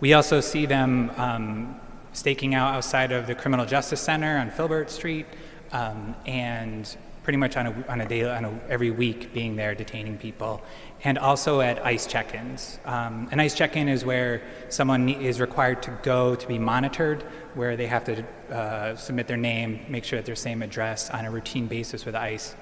We also see them staking out outside of the Criminal Justice Center on Filbert Street, and pretty much every week being there detaining people, and also at ICE check-ins. An ICE check-in is where someone is required to go to be monitored, where they have to submit their name, make sure that they're same address on a routine basis with ICE.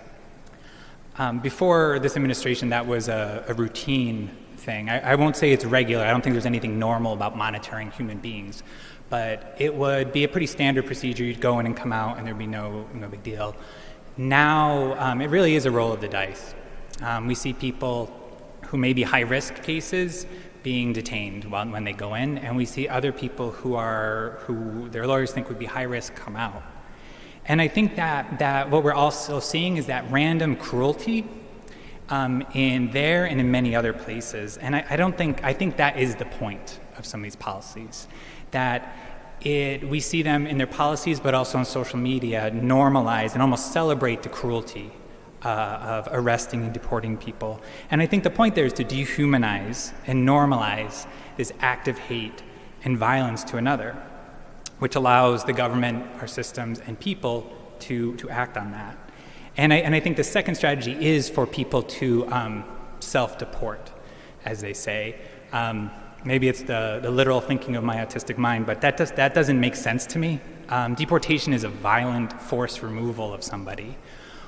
Before this administration, that was a routine thing. I won't say it's regular. I don't think there's anything normal about monitoring human beings, but it would be a pretty standard procedure. You'd go in and come out, and there'd be no big deal. Now, it really is a roll of the dice. We see people who may be high-risk cases being detained when they go in, and we see other people who their lawyers think would be high risk come out. And I think that what we're also seeing is that random cruelty in there and in many other places. And I think that is the point of some of these policies, that we see them in their policies, but also on social media, normalize and almost celebrate the cruelty of arresting and deporting people. And I think the point there is to dehumanize and normalize this act of hate and violence to another, which allows the government, our systems, and people to act on that. And I think the second strategy is for people to self-deport, as they say. Maybe it's the literal thinking of my autistic mind, but that doesn't make sense to me. Deportation is a violent forced removal of somebody.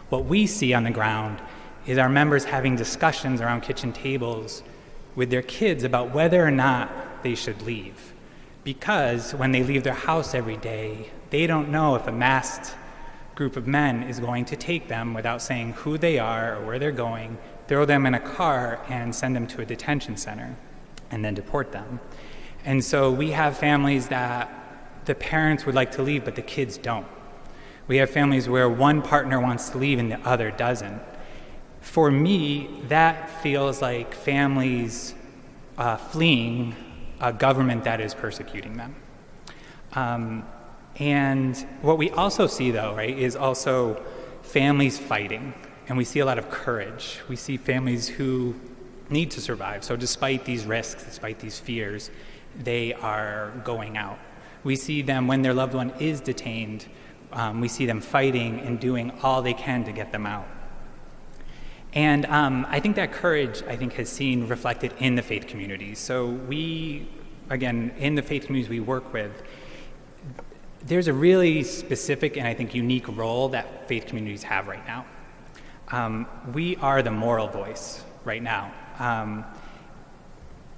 What we see on the ground is our members having discussions around kitchen tables with their kids about whether or not they should leave. Because when they leave their house every day, they don't know if a masked group of men is going to take them without saying who they are or where they're going, throw them in a car and send them to a detention center, and then deport them. And so we have families that the parents would like to leave, but the kids don't. We have families where one partner wants to leave and the other doesn't. For me, that feels like families fleeing a government that is persecuting them. And what we also see, though, right, is also families fighting. And we see a lot of courage. We see families who need to survive. So despite these risks, despite these fears, they are going out. We see them when their loved one is detained. We see them fighting and doing all they can to get them out. And I think that courage, has seen reflected in the faith communities. So we, again, in the faith communities we work with, there's a really specific and I think unique role that faith communities have right now. We are the moral voice right now.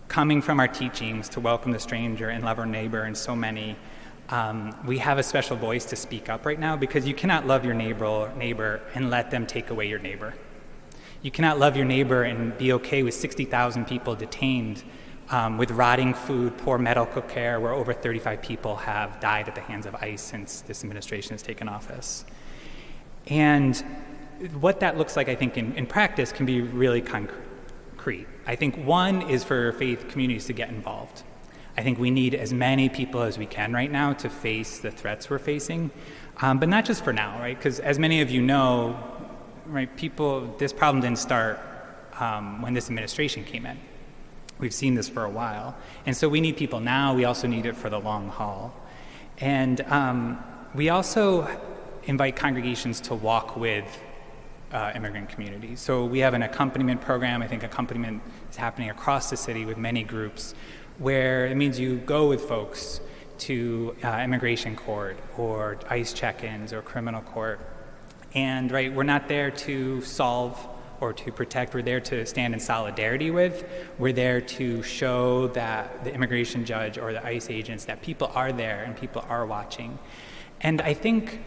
Coming from our teachings to welcome the stranger and love our neighbor and so many, we have a special voice to speak up right now, because you cannot love your neighbor and let them take away your neighbor. You cannot love your neighbor and be okay with 60,000 people detained with rotting food, poor medical care, where over 35 people have died at the hands of ICE since this administration has taken office. And what that looks like, I think, in practice can be really concrete. I think one is for faith communities to get involved. I think we need as many people as we can right now to face the threats we're facing, but not just for now, right? Because as many of you know, right, this problem didn't start when this administration came in. We've seen this for a while. And so we need people now. We also need it for the long haul. And we also invite congregations to walk with immigrant communities. So we have an accompaniment program. I think accompaniment is happening across the city with many groups, where it means you go with folks to immigration court or ICE check-ins or criminal court. And right, we're not there to solve or to protect. We're there to stand in solidarity with. We're there to show that the immigration judge or the ICE agents that people are there and people are watching. And I think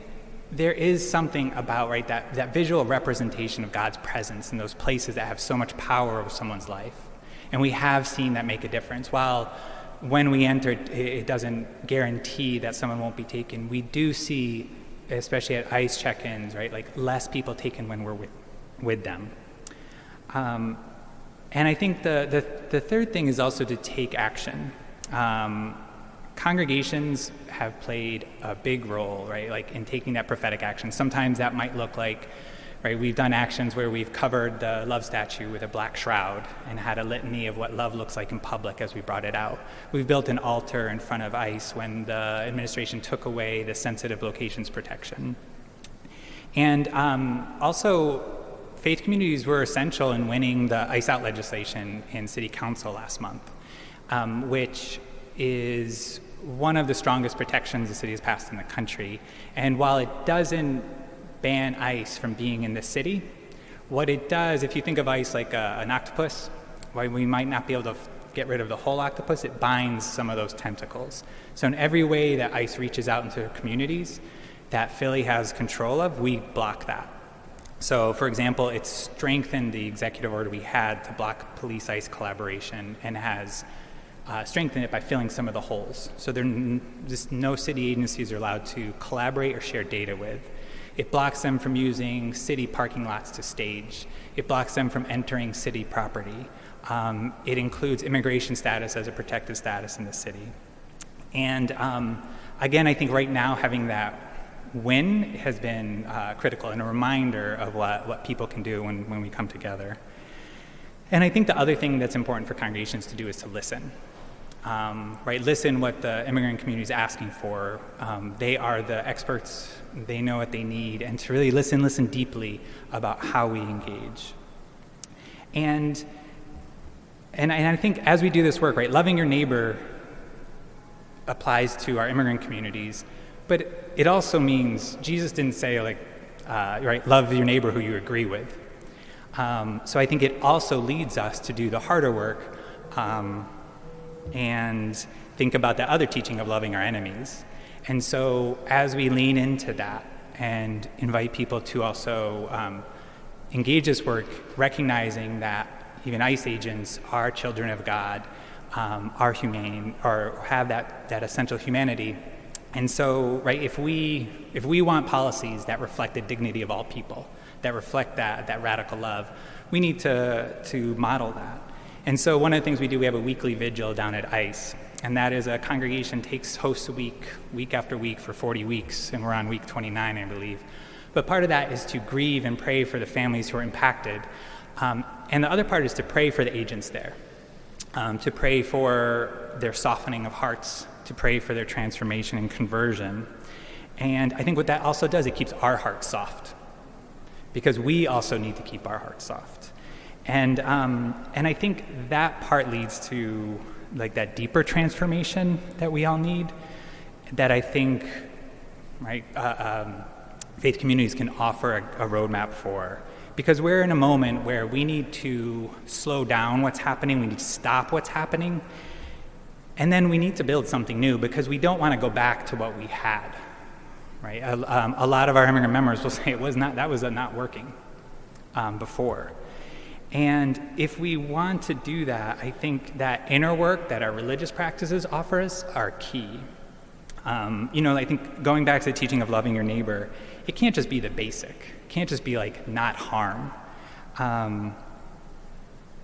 there is something about, right, that visual representation of God's presence in those places that have so much power over someone's life. And we have seen that make a difference. While when we enter, it doesn't guarantee that someone won't be taken, we do see, especially at ICE check-ins, right, like less people taken when we're with them. And I think the third thing is also to take action. Congregations have played a big role, right, like in taking that prophetic action. Sometimes that might look like, right, we've done actions where we've covered the love statue with a black shroud and had a litany of what love looks like in public as we brought it out. We've built an altar in front of ICE when the administration took away the sensitive locations protection. And also, faith communities were essential in winning the ICE out legislation in City Council last month, which is one of the strongest protections the city has passed in the country. And while it doesn't ban ICE from being in the city, what it does, if you think of ICE like an octopus, while we might not be able to get rid of the whole octopus, it binds some of those tentacles. So in every way that ICE reaches out into communities that Philly has control of, we block that. So, for example, it's strengthened the executive order we had to block police-ICE collaboration and has strengthened it by filling some of the holes. So just no city agencies are allowed to collaborate or share data with. It blocks them from using city parking lots to stage. It blocks them from entering city property. It includes immigration status as a protected status in the city. And again, I think right now having that win has been critical and a reminder of what people can do when we come together. And I think the other thing that's important for congregations to do is to listen. Right, listen what the immigrant community is asking for. They are the experts, they know what they need, and to really listen deeply about how we engage. And I think as we do this work, right, loving your neighbor applies to our immigrant communities, but it also means Jesus didn't say right, love your neighbor who you agree with. So I think it also leads us to do the harder work and think about the other teaching of loving our enemies. And so as we lean into that and invite people to also engage this work, recognizing that even ICE agents are children of God, are humane, or have that essential humanity. And so, right, if we want policies that reflect the dignity of all people, that reflect that radical love, we need to model that. And so one of the things we do, we have a weekly vigil down at ICE, and that is a congregation hosts a week after week for 40 weeks, and we're on week 29, I believe. But part of that is to grieve and pray for the families who are impacted. And the other part is to pray for the agents there, to pray for their softening of hearts, to pray for their transformation and conversion. And I think what that also does, it keeps our hearts soft, because we also need to keep our hearts soft. And I think that part leads to like that deeper transformation that we all need, that I think, right, faith communities can offer a roadmap for. Because we're in a moment where we need to slow down what's happening, we need to stop what's happening, and then we need to build something new, because we don't want to go back to what we had, right? A lot of our immigrant members will say that was not working before. And if we want to do that, I think that inner work that our religious practices offer us are key. I think going back to the teaching of loving your neighbor, it can't just be the basic. It can't just be like not harm.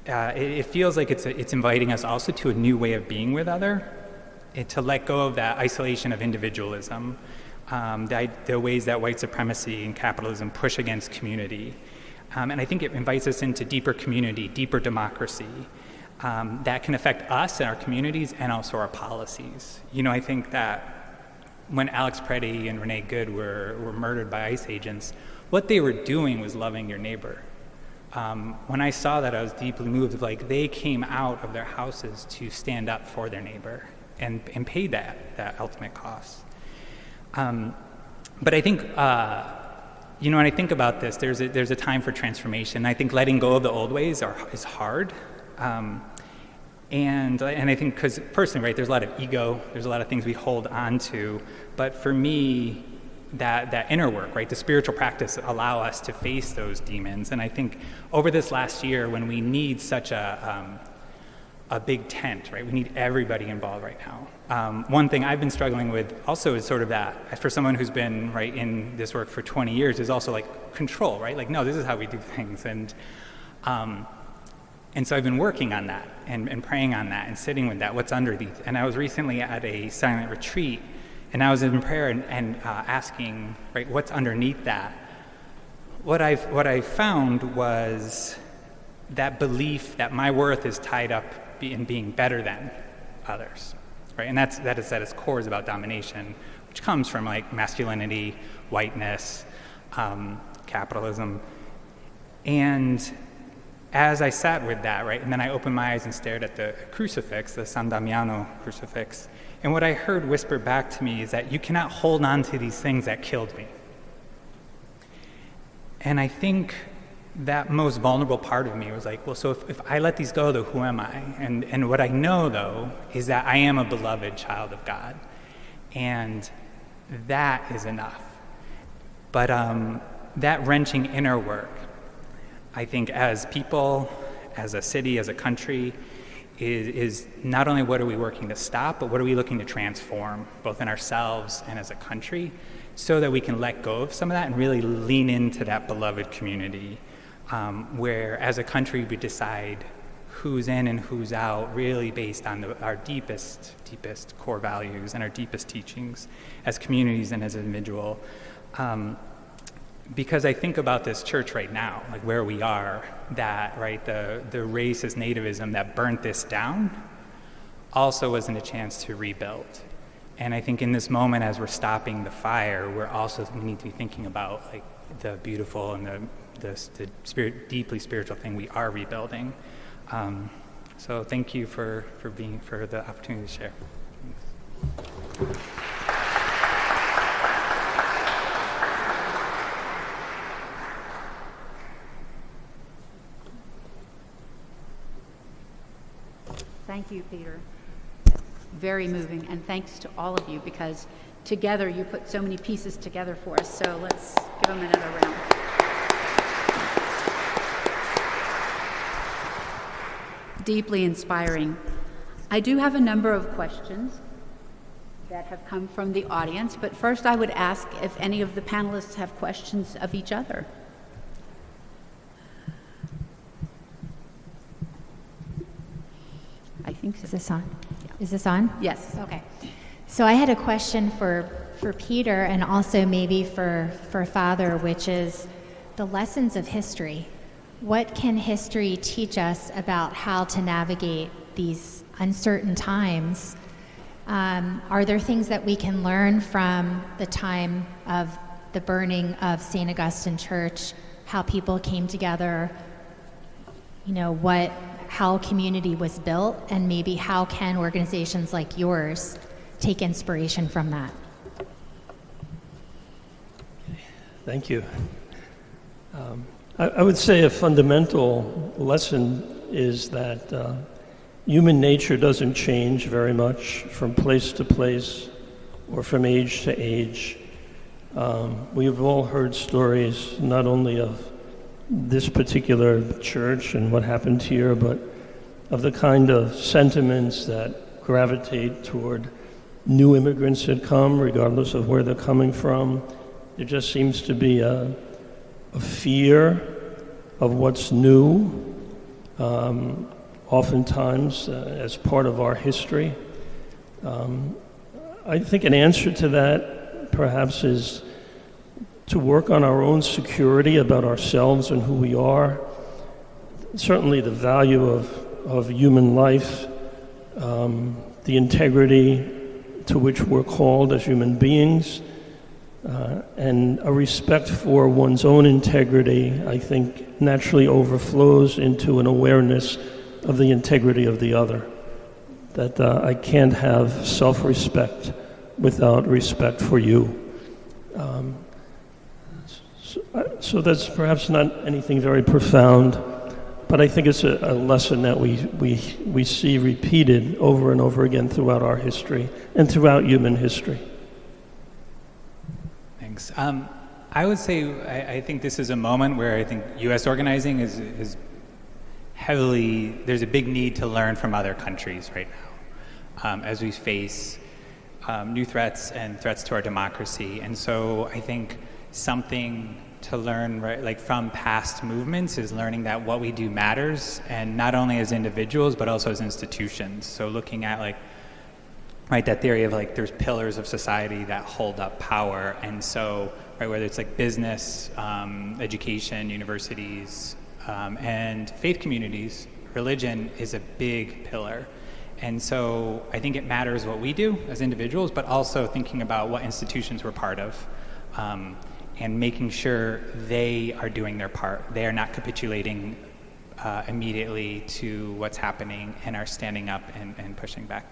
It feels like it's inviting us also to a new way of being with to let go of that isolation of individualism, the ways that white supremacy and capitalism push against community. And I think it invites us into deeper community, deeper democracy that can affect us and our communities and also our policies. I think that when Alex Preddy and Renee Good were murdered by ICE agents, what they were doing was loving your neighbor. When I saw that, I was deeply moved. Like, they came out of their houses to stand up for their neighbor and pay that ultimate cost. But I think, when I think about this, there's a time for transformation. I think letting go of the old ways is hard. And I think, because personally, right, there's a lot of ego, there's a lot of things we hold on to, but for me, that inner work, right, the spiritual practice allow us to face those demons. And I think over this last year, when we need such a big tent, right, we need everybody involved right now. One thing I've been struggling with also is sort of that, for someone who's been, right, in this work for 20 years, is also like control, right, like, no, this is how we do things. And so I've been working on that and praying on that and sitting with that, what's underneath. And I was recently at a silent retreat, and I was in prayer and asking, right, what's underneath that? What I found was that belief that my worth is tied up in being better than others, right? And that is at its core is about domination, which comes from like masculinity, whiteness, capitalism. And as I sat with that, right, and then I opened my eyes and stared at the crucifix, the San Damiano crucifix, and what I heard whispered back to me is that you cannot hold on to these things that killed me. And I think that most vulnerable part of me was like, well, so if I let these go, though, who am I? And what I know, though, is that I am a beloved child of God, and that is enough. But that wrenching inner work, I think as people, as a city, as a country, is not only what are we working to stop, but what are we looking to transform, both in ourselves and as a country, so that we can let go of some of that and really lean into that beloved community, where as a country we decide who's in and who's out, really based on our deepest core values and our deepest teachings as communities and as an individual. Because I think about this church right now, like where we are, that, right, the racist nativism that burnt this down also wasn't a chance to rebuild. And I think in this moment, as we're stopping the fire, we need to be thinking about like the beautiful and the deeply spiritual thing we are rebuilding. So thank you for the opportunity to share. Thank you, Peter. Very moving, and thanks to all of you, because together you put so many pieces together for us. So let's give them another round. Deeply inspiring. I do have a number of questions that have come from the audience, but first I would ask if any of the panelists have questions of each other. I think so. Is this on? Is this on? Yes. Okay. So I had a question for Peter and also maybe for Father, which is the lessons of history. What can history teach us about how to navigate these uncertain times? Are there things that we can learn from the time of the burning of St. Augustine Church, how people came together, how community was built, and maybe how can organizations like yours take inspiration from that? Thank you. I would say a fundamental lesson is that human nature doesn't change very much from place to place or from age to age. We've all heard stories not only of this particular church and what happened here, but of the kind of sentiments that gravitate toward new immigrants that come, regardless of where they're coming from. There just seems to be a fear of what's new, oftentimes as part of our history. I think an answer to that perhaps is to work on our own security about ourselves and who we are. Certainly the value of human life, the integrity to which we're called as human beings, and a respect for one's own integrity, I think, naturally overflows into an awareness of the integrity of the other. That I can't have self-respect without respect for you. So that's perhaps not anything very profound, but I think it's a lesson that we see repeated over and over again throughout our history and throughout human history. Thanks. I would say I think this is a moment where I think U.S. organizing is heavily, there's a big need to learn from other countries right now as we face new threats and threats to our democracy. And so I think something to learn, right, like from past movements, is learning that what we do matters, and not only as individuals but also as institutions. So looking at that theory of there's pillars of society that hold up power, and so whether it's business, education, universities, and faith communities, religion is a big pillar. And so I think it matters what we do as individuals, but also thinking about what institutions we're part of. And making sure they are doing their part. They are not capitulating immediately to what's happening and are standing up and pushing back.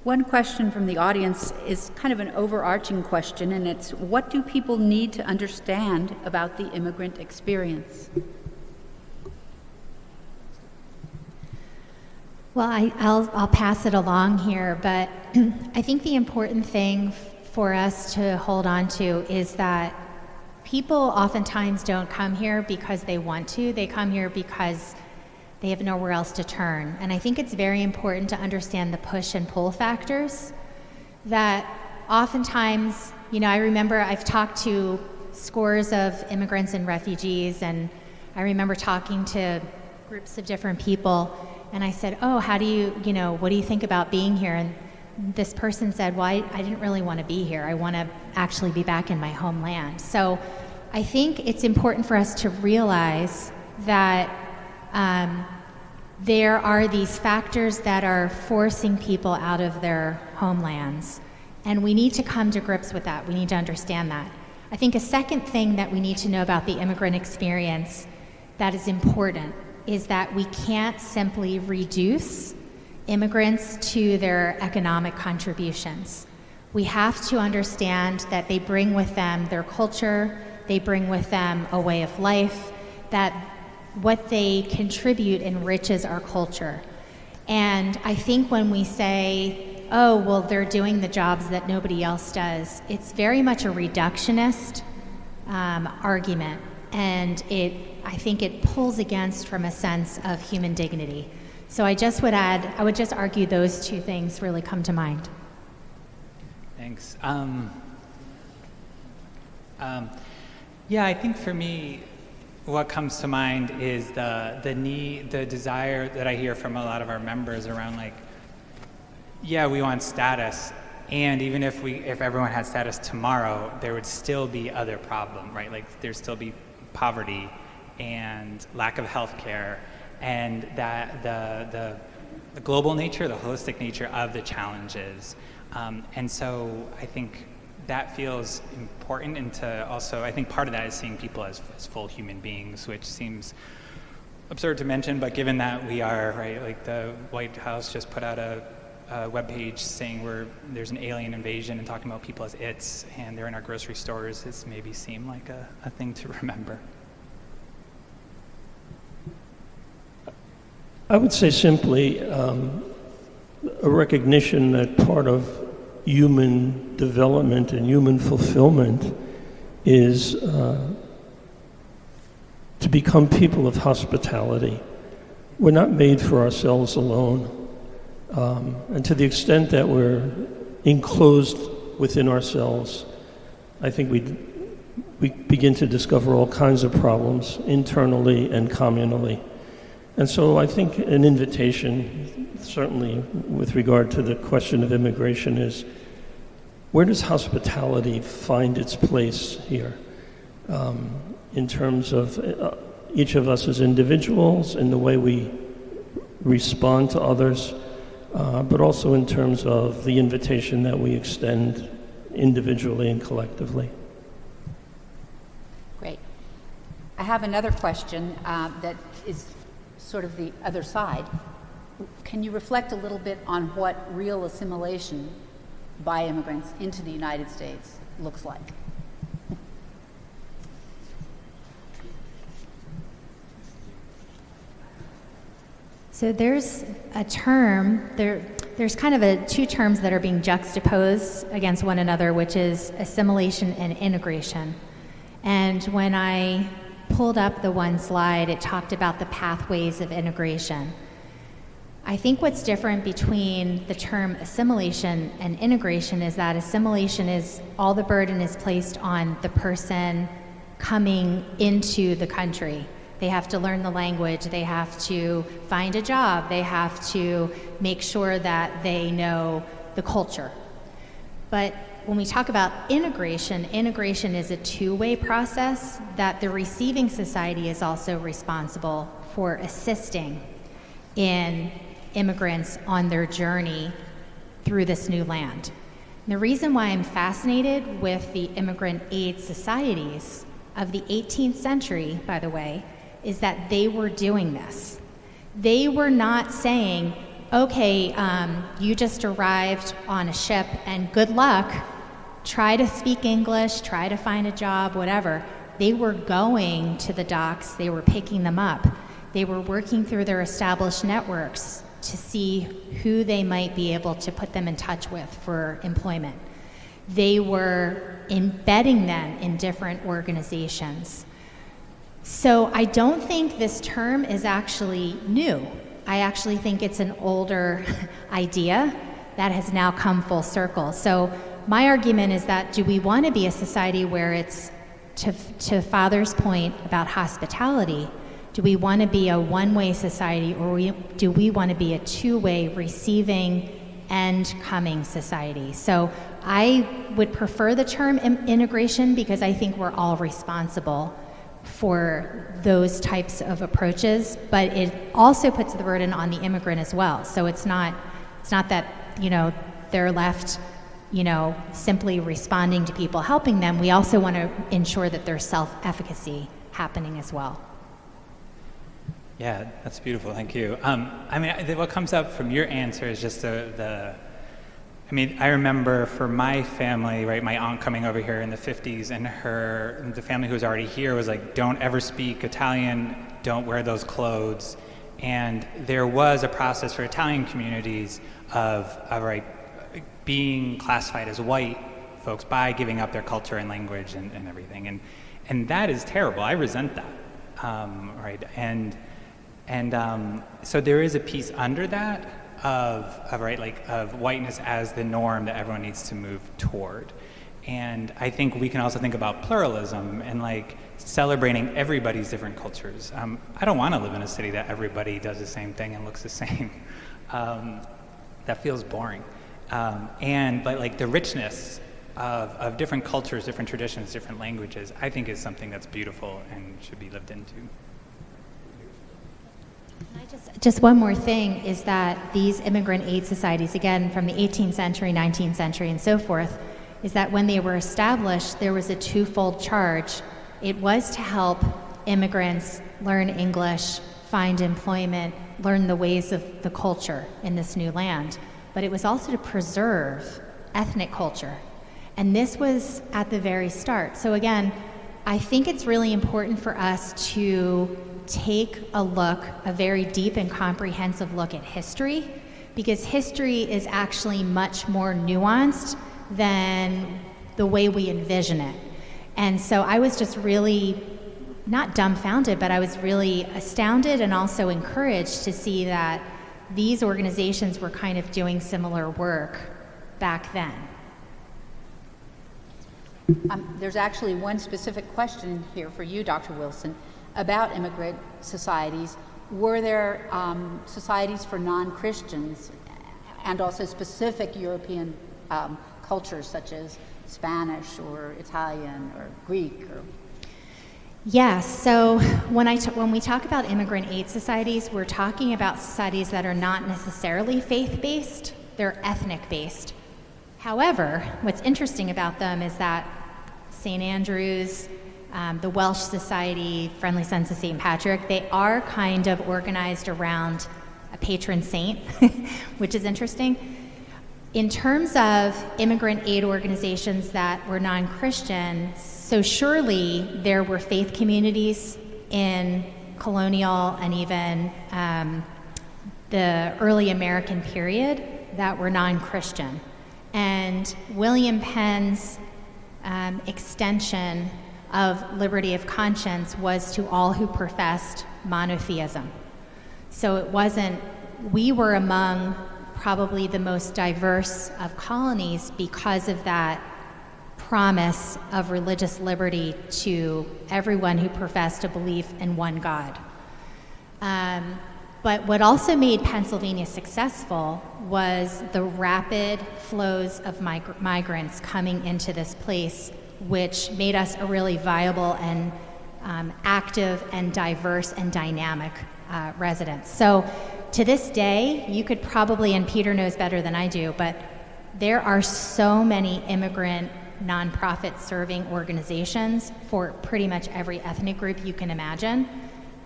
One question from the audience is kind of an overarching question, and it's, what do people need to understand about the immigrant experience? Well, I'll pass it along here, but I think the important thing for us to hold on to is that people oftentimes don't come here because they want to. They come here because they have nowhere else to turn. And I think it's very important to understand the push and pull factors that oftentimes, I remember I've talked to scores of immigrants and refugees, and I remember talking to groups of different people, and I said, oh, how do you, what do you think about being here? And this person said, well, I didn't really want to be here. I want to actually be back in my homeland. So I think it's important for us to realize that there are these factors that are forcing people out of their homelands, and we need to come to grips with that. We need to understand that. I think a second thing that we need to know about the immigrant experience that is important is that we can't simply reduce immigrants to their economic contributions. We have to understand that they bring with them their culture, they bring with them a way of life, that what they contribute enriches our culture. And I think when we say, oh, well, they're doing the jobs that nobody else does, it's very much a reductionist argument. And I think it pulls against from a sense of human dignity. So I would just argue those two things really come to mind. Thanks. Yeah, I think for me, what comes to mind is the need, the desire that I hear from a lot of our members around we want status, and even if everyone had status tomorrow, there would still be other problems, right? There'd still be poverty and lack of health care, and that the global nature, the holistic nature of the challenges. And so I think that feels important, and I think part of that is seeing people as full human beings, which seems absurd to mention, but given that we are, right, the White House just put out a webpage saying there's an alien invasion and talking about people as its, and they're in our grocery stores, it's maybe seem like a thing to remember. I would say simply a recognition that part of human development and human fulfillment is to become people of hospitality. We're not made for ourselves alone. And to the extent that we're enclosed within ourselves, I think we begin to discover all kinds of problems internally and communally. And so I think an invitation, certainly with regard to the question of immigration, is where does hospitality find its place here in terms of each of us as individuals and the way we respond to others, but also in terms of the invitation that we extend individually and collectively. Great. I have another question that is sort of the other side. Can you reflect a little bit on what real assimilation by immigrants into the United States looks like? So there's a term, there's kind of two terms that are being juxtaposed against one another, which is assimilation and integration. And when I pulled up the one slide, it talked about the pathways of integration. I think what's different between the term assimilation and integration is that assimilation is all the burden is placed on the person coming into the country. They have to learn the language, they have to find a job, they have to make sure that they know the culture. But when we talk about integration, integration is a two-way process that the receiving society is also responsible for assisting in immigrants on their journey through this new land. And the reason why I'm fascinated with the immigrant aid societies of the 18th century, by the way, is that they were doing this. They were not saying, okay, you just arrived on a ship and good luck, try to speak English, try to find a job, whatever. They were going to the docks, they were picking them up. They were working through their established networks to see who they might be able to put them in touch with for employment. they were embedding them in different organizations. So I don't think this term is actually new. I actually think it's an older idea that has now come full circle. So my argument is that, do we want to be a society where it's, to Father's point about hospitality, do we want to be a one-way society, or do we want to be a two-way, receiving and coming society? So I would prefer the term integration, because I think we're all responsible for those types of approaches, but it also puts the burden on the immigrant as well. So it's not that, they're left, simply responding to people helping them. We also want to ensure that there's self-efficacy happening as well. Yeah, that's beautiful. Thank you. What comes up from your answer is just I remember for my family, right, my aunt coming over here in the 50s, and the family who was already here was like, don't ever speak Italian, don't wear those clothes. And there was a process for Italian communities of being classified as white folks by giving up their culture and language and everything. And that is terrible. I resent that, right? So there is a piece under that of whiteness as the norm that everyone needs to move toward. And I think we can also think about pluralism and celebrating everybody's different cultures. I don't want to live in a city that everybody does the same thing and looks the same. That feels boring. But the richness of different cultures, different traditions, different languages, I think is something that's beautiful and should be lived into. Just one more thing is that these immigrant aid societies, again, from the 18th century, 19th century, and so forth, is that when they were established, there was a twofold charge. It was to help immigrants learn English, find employment, learn the ways of the culture in this new land, but it was also to preserve ethnic culture. And this was at the very start. So again, I think it's really important for us to take a very deep and comprehensive look at history, because history is actually much more nuanced than the way we envision it. And so I was just really, not dumbfounded, but I was really astounded and also encouraged to see that these organizations were kind of doing similar work back then. There's actually one specific question here for you, Dr. Wilson, about immigrant societies. Were there societies for non-Christians and also specific European cultures such as Spanish or Italian or Greek? Yes, so when we talk about immigrant aid societies, we're talking about societies that are not necessarily faith-based, they're ethnic-based. However, what's interesting about them is that St. Andrew's, the Welsh Society, Friendly Sons of St. Patrick, they are kind of organized around a patron saint, which is interesting. In terms of immigrant aid organizations that were non-Christian, so surely there were faith communities in colonial and even the early American period that were non-Christian. And William Penn's extension of liberty of conscience was to all who professed monotheism. So we were among probably the most diverse of colonies because of that promise of religious liberty to everyone who professed a belief in one God. But what also made Pennsylvania successful was the rapid flows of migrants coming into this place, which made us a really viable and active and diverse and dynamic residents. So to this day, you could probably, and Peter knows better than I do, but there are so many immigrant nonprofit serving organizations for pretty much every ethnic group you can imagine.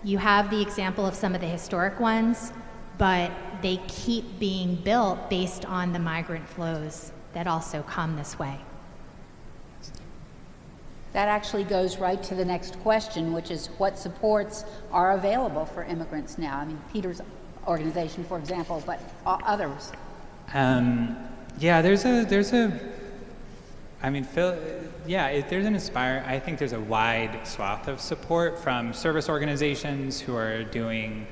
You have the example of some of the historic ones, but they keep being built based on the migrant flows that also come this way. That actually goes right to the next question, which is what supports are available for immigrants now? I mean, Peter's organization, for example, but others. Yeah, there's a I mean, Phil, yeah, there's an Inspire. I think there's a wide swath of support from service organizations who are doing,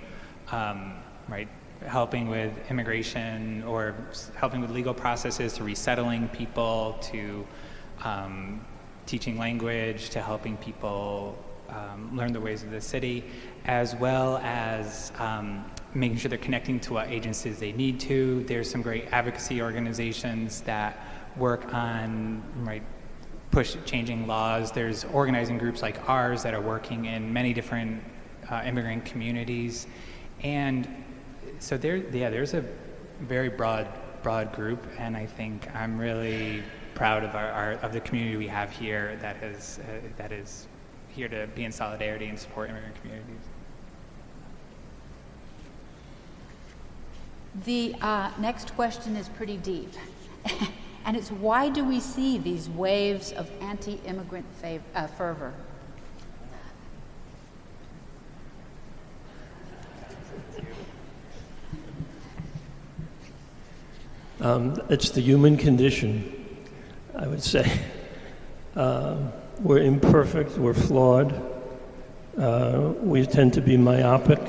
helping with immigration or helping with legal processes, to resettling people, to teaching language, to helping people learn the ways of the city, as well as making sure they're connecting to what agencies they need to. There's some great advocacy organizations that work on changing laws. There's organizing groups like ours that are working in many different immigrant communities, and so there's a very broad group, and I think I'm really proud of the community we have here that is here to be in solidarity and support immigrant communities. The next question is pretty deep, and it's, why do we see these waves of anti-immigrant fervor? It's the human condition, I would say. We're imperfect, we're flawed, we tend to be myopic,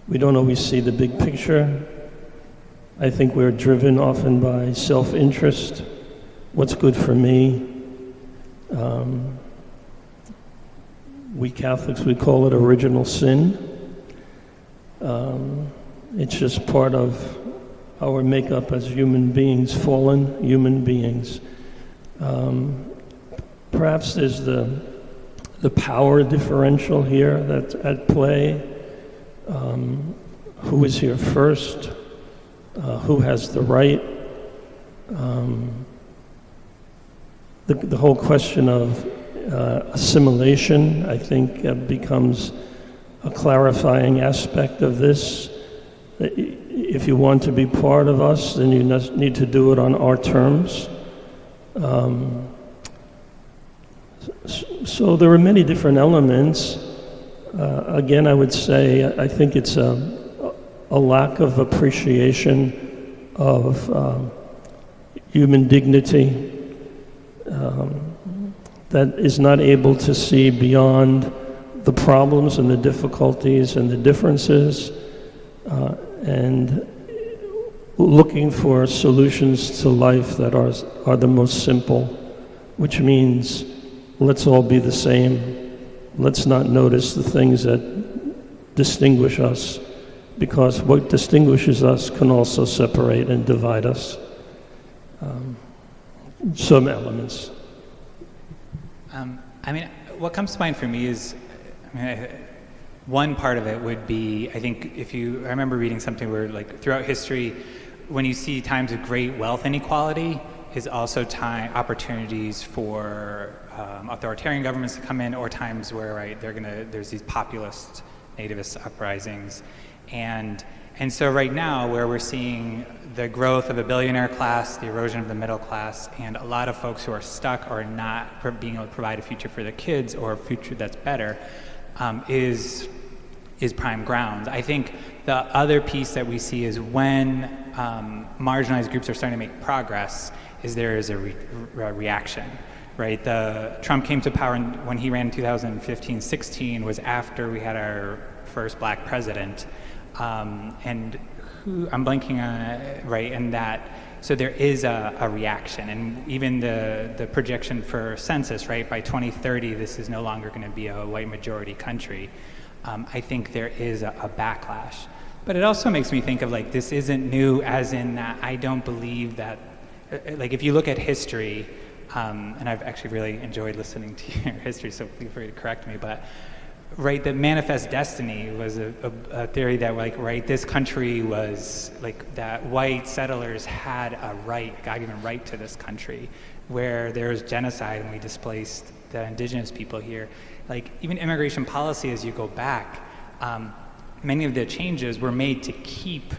we don't always see the big picture. I think we're driven often by self-interest, what's good for me. We Catholics, we call it original sin. It's just part of our makeup as human beings, fallen human beings. Perhaps there's the power differential here that's at play. Who is here first? Who has the right? The whole question of assimilation, I think, becomes a clarifying aspect of this. If you want to be part of us, then you need to do it on our terms. So there are many different elements. Again, I would say I think it's a lack of appreciation of human dignity that is not able to see beyond the problems and the difficulties and the differences, and looking for solutions to life that are the most simple, which means let's all be the same. Let's not notice the things that distinguish us, because what distinguishes us can also separate and divide us. Some elements. What comes to mind for me is, one part of it would be, I think I remember reading something where throughout history, when you see times of great wealth inequality, is also opportunities for authoritarian governments to come in, or times where there's these populist nativist uprisings, and so right now where we're seeing the growth of a billionaire class, the erosion of the middle class, and a lot of folks who are stuck or not being able to provide a future for their kids or a future that's better, is prime ground. I think the other piece that we see is when marginalized groups are starting to make progress, there is a reaction, right? Trump came to power when he ran in 2015-16 was after we had our first black president, and who I'm blanking on, right? And so there is a reaction, and even the projection for census, right? By 2030, this is no longer going to be a white majority country. I think there is a backlash, but it also makes me think of this isn't new, as in that I don't believe that. If you look at history, and I've actually really enjoyed listening to your history, so feel free to correct me, but the manifest destiny was a theory that this country was that white settlers had a right, God-given right to this country, where there was genocide and we displaced the indigenous people here. Even immigration policy, as you go back, many of the changes were made to keep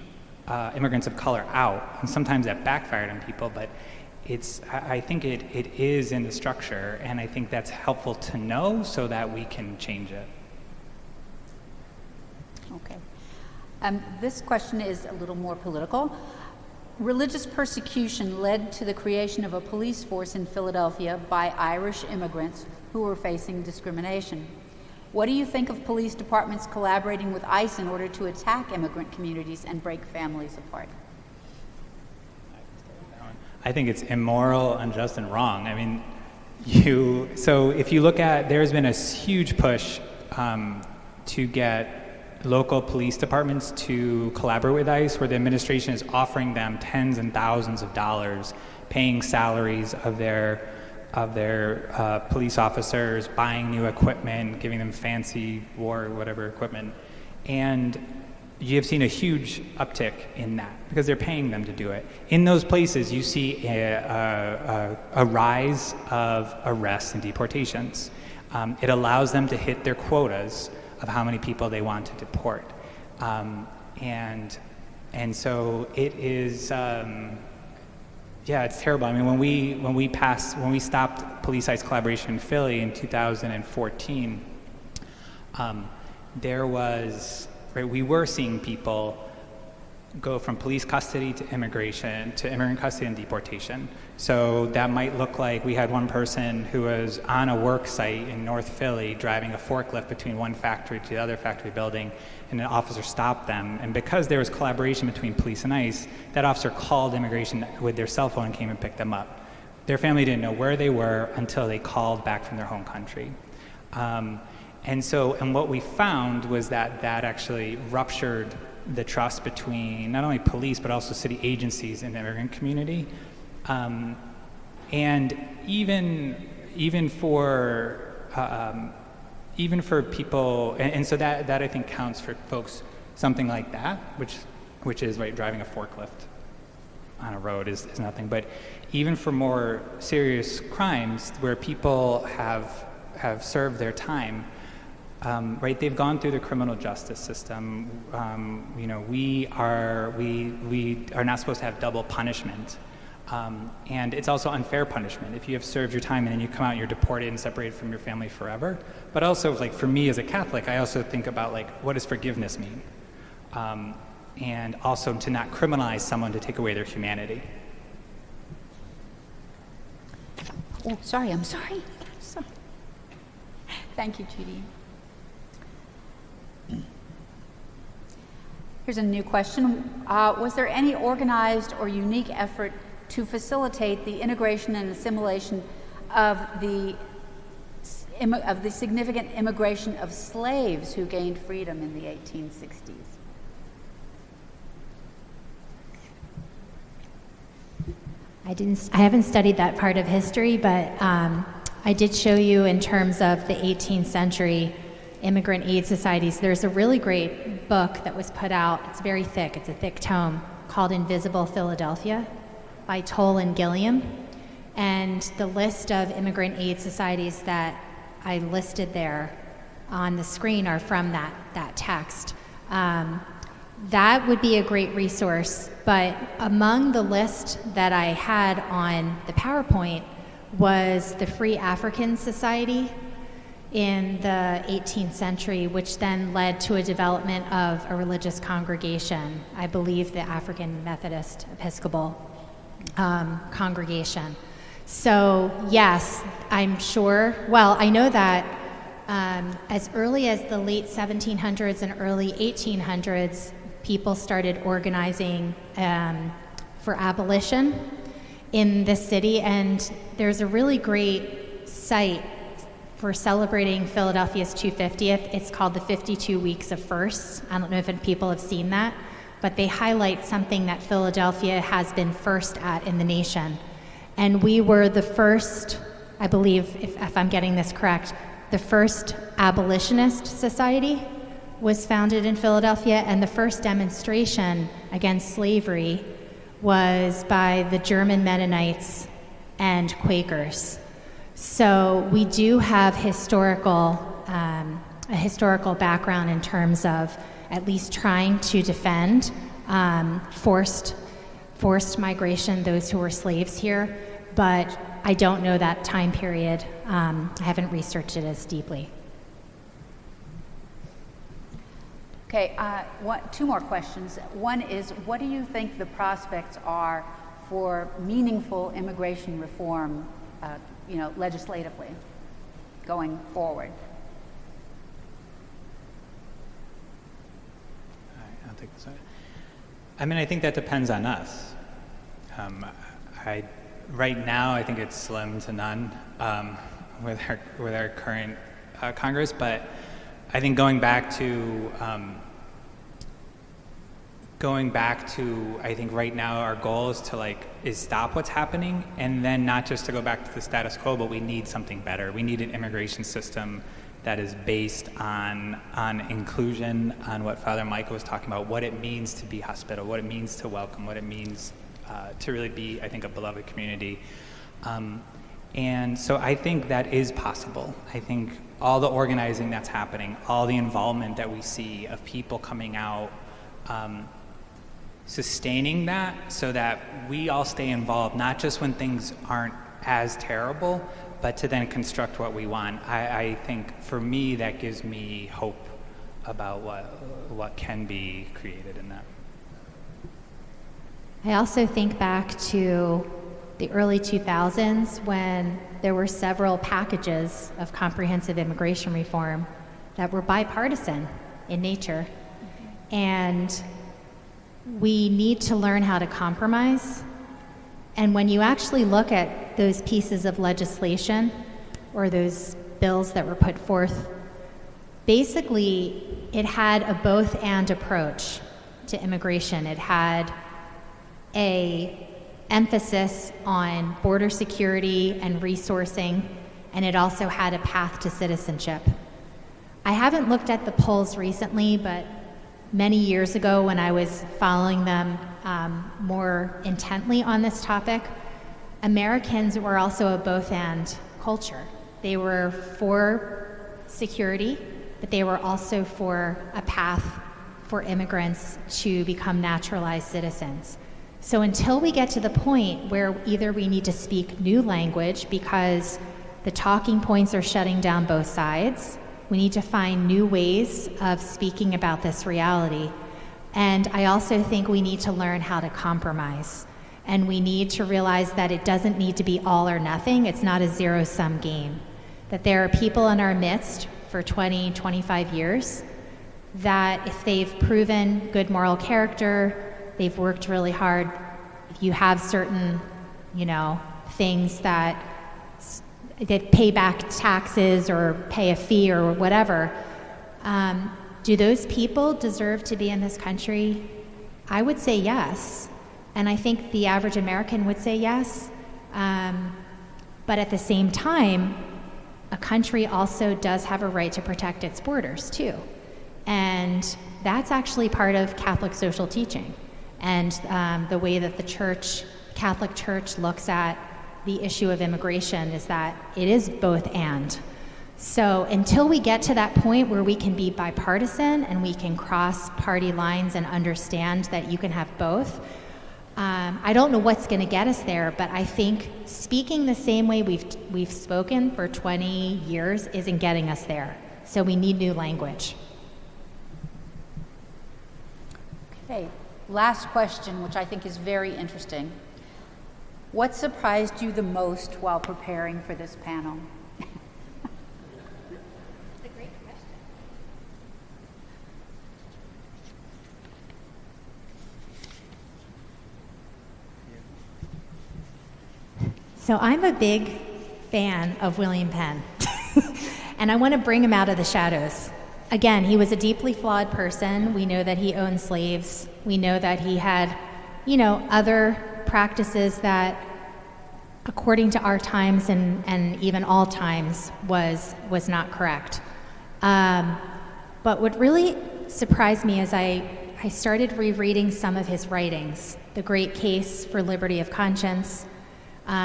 immigrants of color out, and sometimes that backfired on people, but I think it is in the structure, and I think that's helpful to know so that we can change it. Okay. This question is a little more political. Religious persecution led to the creation of a police force in Philadelphia by Irish immigrants who were facing discrimination. What do you think of police departments collaborating with ICE in order to attack immigrant communities and break families apart? I think it's immoral, unjust, and wrong. I mean, so if you look at, there's been a huge push to get local police departments to collaborate with ICE, where the administration is offering them tens and thousands of dollars, paying salaries of their police officers, buying new equipment, giving them fancy war, whatever equipment. And you have seen a huge uptick in that because they're paying them to do it. In those places, you see a rise of arrests and deportations. It allows them to hit their quotas of how many people they want to deport. And so it is, it's terrible. I mean, when we stopped police ICE collaboration in Philly in 2014, we were seeing people go from police custody to immigration, to immigrant custody and deportation. So that might look like we had one person who was on a work site in North Philly driving a forklift between one factory to the other factory building, and an officer stopped them. And because there was collaboration between police and ICE, that officer called immigration with their cell phone and came and picked them up. Their family didn't know where they were until they called back from their home country. And what we found was that actually ruptured the trust between not only police but also city agencies and the immigrant community, and even for people, and so that I think counts for folks. Something like that, which is right, driving a forklift on a road is nothing. But even for more serious crimes where people have served their time. Right, they've gone through the criminal justice system. We are not supposed to have double punishment, and it's also unfair punishment. If you have served your time and then you come out, you're deported and separated from your family forever. But also, like for me as a Catholic, I also think about like what does forgiveness mean, and also to not criminalize someone to take away their humanity. Oh, sorry. I'm sorry. Thank you, Judy. Here's a new question. Was there any organized or unique effort to facilitate the integration and assimilation of the significant immigration of slaves who gained freedom in the 1860s? I haven't studied that part of history, but I did show you in terms of the 18th century immigrant aid societies. There's a really great book that was put out. It's very thick. It's a thick tome called Invisible Philadelphia by Toll and Gilliam. And the list of immigrant aid societies that I listed there on the screen are from that text. That would be a great resource. But among the list that I had on the PowerPoint was the Free African Society in the 18th century, which then led to a development of a religious congregation, I believe the African Methodist Episcopal congregation. So yes, I'm sure, well, I know that as early as the late 1700s and early 1800s, people started organizing for abolition in this city, and there's a really great site for celebrating Philadelphia's 250th. It's called the 52 Weeks of Firsts. I don't know if people have seen that, but they highlight something that Philadelphia has been first at in the nation. And we were the first, I believe, if I'm getting this correct, the first abolitionist society was founded in Philadelphia, and the first demonstration against slavery was by the German Mennonites and Quakers. So we do have a historical background in terms of at least trying to defend forced migration, those who were slaves here, but I don't know that time period. I haven't researched it as deeply. Okay, two more questions. One is, what do you think the prospects are for meaningful immigration reform, legislatively, going forward? All right, I'll take this one. I think that depends on us. Right now, I think it's slim to none with our current Congress, but I think going back to I think right now our goal is to is stop what's happening, and then not just to go back to the status quo, but we need something better. We need an immigration system that is based on inclusion, on what Father Michael was talking about, what it means to be hospitable, what it means to welcome, what it means to really be, I think, a beloved community. And so I think that is possible. I think all the organizing that's happening, all the involvement that we see of people coming out, sustaining that so that we all stay involved, not just when things aren't as terrible, but to then construct what we want. I think for me, that gives me hope about what can be created in that. I also think back to the early 2000s when there were several packages of comprehensive immigration reform that were bipartisan in nature. And we need to learn how to compromise. And when you actually look at those pieces of legislation or those bills that were put forth, basically it had a both and approach to immigration. It had a emphasis on border security and resourcing, and it also had a path to citizenship. I haven't looked at the polls recently, but many years ago when I was following them more intently on this topic, Americans were also a both and culture. They were for security, but they were also for a path for immigrants to become naturalized citizens. So until we get to the point where either we need to speak new language because the talking points are shutting down both sides, we need to find new ways of speaking about this reality. And I also think we need to learn how to compromise. And we need to realize that it doesn't need to be all or nothing. It's not a zero-sum game. That there are people in our midst for 20, 25 years that if they've proven good moral character, they've worked really hard, if you have certain, things that they pay back taxes or pay a fee or whatever, do those people deserve to be in this country? I would say yes. And I think the average American would say yes. But at the same time, a country also does have a right to protect its borders too. And that's actually part of Catholic social teaching. And the way that the Catholic Church looks at the issue of immigration is that it is both and. So until we get to that point where we can be bipartisan and we can cross party lines and understand that you can have both, I don't know what's going to get us there, but I think speaking the same way we've spoken for 20 years isn't getting us there. So we need new language. Okay, last question, which I think is very interesting. What surprised you the most while preparing for this panel? That's a great question. So I'm a big fan of William Penn, and I want to bring him out of the shadows. Again, he was a deeply flawed person. We know that he owned slaves. We know that he had, other practices that, according to our times and even all times, was not correct. But what really surprised me is I started rereading some of his writings, The Great Case for Liberty of Conscience,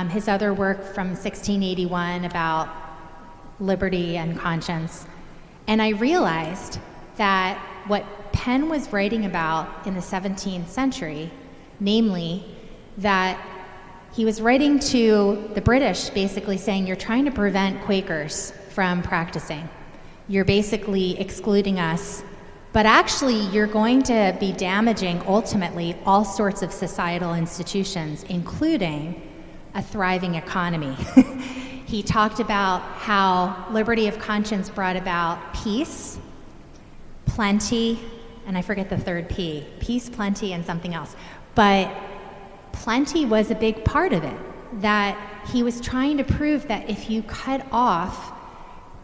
his other work from 1681 about liberty and conscience. And I realized that what Penn was writing about in the 17th century, namely that he was writing to the British basically saying, you're trying to prevent Quakers from practicing. You're basically excluding us But actually, you're going to be damaging, ultimately, all sorts of societal institutions, including a thriving economy. He talked about how liberty of conscience brought about peace, plenty, and I forget the third P. Peace, plenty, and something else. But plenty was a big part of it, that he was trying to prove that if you cut off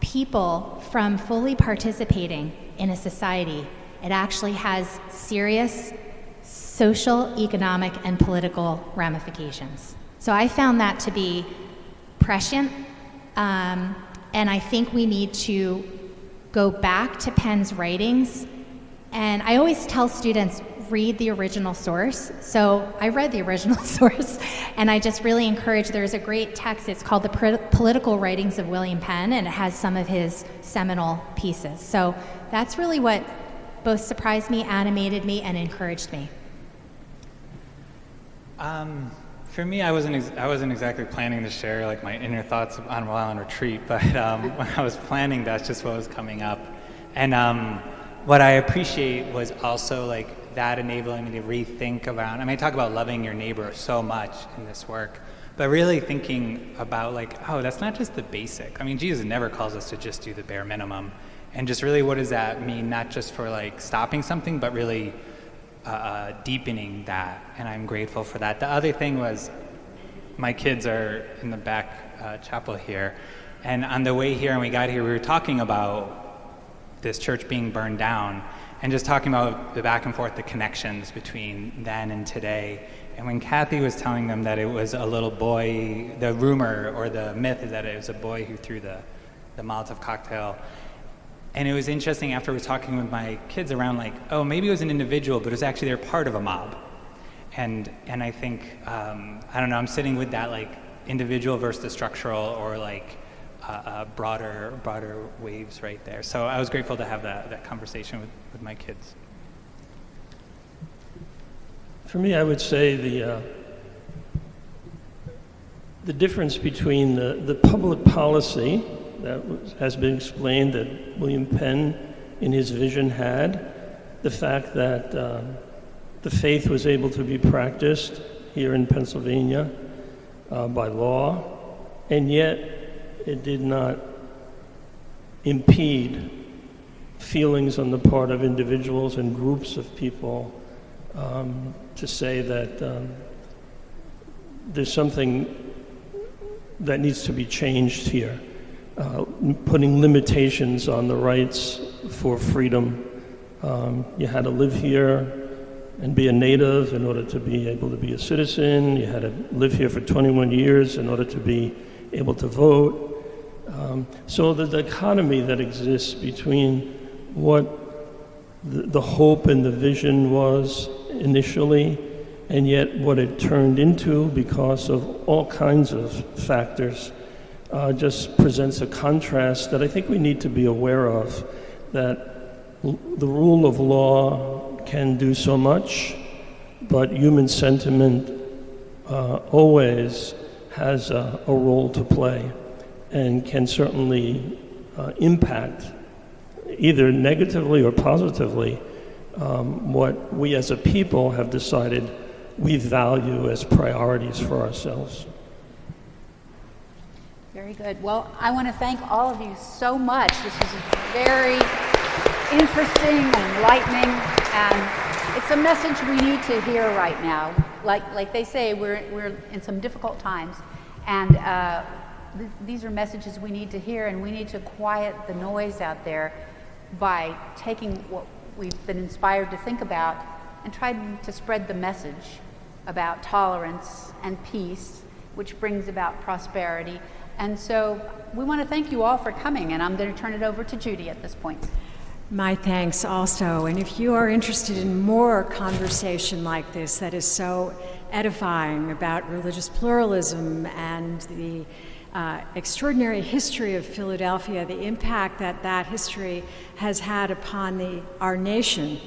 people from fully participating in a society, it actually has serious social, economic, and political ramifications. So I found that to be prescient, and I think we need to go back to Penn's writings. And I always tell students, read the original source. So I read the original source, and I just really encourage, there's a great text, it's called The Political Writings of William Penn, and it has some of his seminal pieces. So that's really what both surprised me, animated me, and encouraged me. For me, I wasn't exactly planning to share like my inner thoughts on while on retreat, but when I was planning, that's just what was coming up. And what I appreciate was also like that enabling me to rethink about, I mean, I talk about loving your neighbor so much in this work, but really thinking about like, oh, that's not just the basic. I mean, Jesus never calls us to just do the bare minimum. And just really, what does that mean, not just for like stopping something, but really deepening that, and I'm grateful for that. The other thing was, my kids are in the back chapel here, and on the way here, and we got here, we were talking about this church being burned down, and just talking about the back and forth, the connections between then and today. And when Kathy was telling them that it was a little boy, the rumor or the myth is that it was a boy who threw the Molotov cocktail. And it was interesting after I was talking with my kids around like, oh, maybe it was an individual, but it was actually they're part of a mob. And I think, I don't know, I'm sitting with that like individual versus the structural, or like broader waves right there. So I was grateful to have that conversation with my kids. For me, I would say the difference between the public policy that has been explained that William Penn in his vision had, the fact that the faith was able to be practiced here in Pennsylvania by law, and yet it did not impede feelings on the part of individuals and groups of people to say that there's something that needs to be changed here. Putting limitations on the rights for freedom. You had to live here and be a native in order to be able to be a citizen. You had to live here for 21 years in order to be able to vote. So the dichotomy that exists between what the hope and the vision was initially, and yet what it turned into because of all kinds of factors, just presents a contrast that I think we need to be aware of, that the rule of law can do so much, but human sentiment always has a role to play and can certainly impact, either negatively or positively, what we as a people have decided we value as priorities for ourselves. Very good. Well, I want to thank all of you so much. This was very interesting and enlightening, and it's a message we need to hear right now. Like they say, we're in some difficult times, and these are messages we need to hear, and we need to quiet the noise out there by taking what we've been inspired to think about and trying to spread the message about tolerance and peace, which brings about prosperity. And so we want to thank you all for coming, and I'm going to turn it over to Judy at this point. My thanks also. And if you are interested in more conversation like this that is so edifying about religious pluralism and the extraordinary history of Philadelphia, the impact that that history has had upon our nation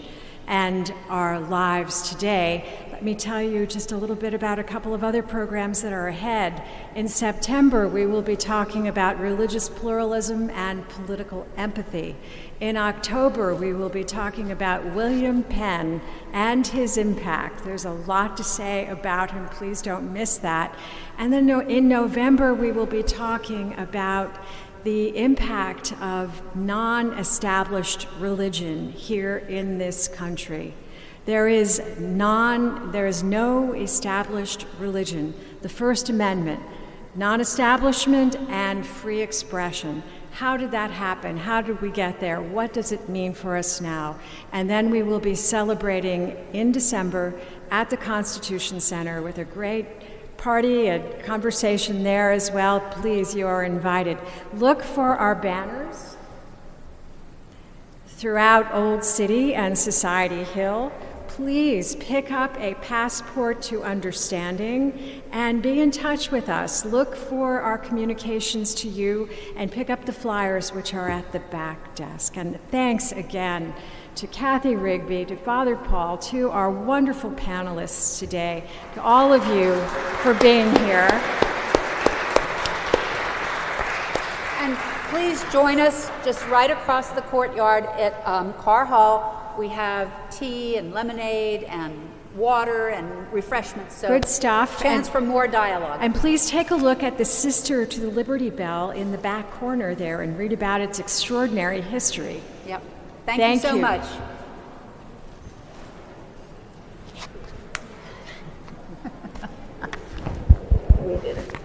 and our lives today, let me tell you just a little bit about a couple of other programs that are ahead. In September, we will be talking about religious pluralism and political empathy. In October, we will be talking about William Penn and his impact. There's a lot to say about him. Please don't miss that. And then in November, we will be talking about the impact of non-established religion here in this country. There is no established religion. The First Amendment, non-establishment and free expression. How did that happen? How did we get there? What does it mean for us now? And then we will be celebrating in December at the Constitution Center with a great party, a conversation there as well. Please, you are invited. Look for our banners throughout Old City and Society Hill. Please pick up a passport to understanding and be in touch with us. Look for our communications to you and pick up the flyers which are at the back desk. And thanks again to Kathy Rigby, to Father Paul, to our wonderful panelists today, to all of you for being here. And please join us just right across the courtyard at Carr Hall. We have tea and lemonade and water and refreshments. So good stuff. Chance for more dialogue. And please take a look at the Sister to the Liberty Bell in the back corner there and read about its extraordinary history. Yep. Thank you so much. We did it.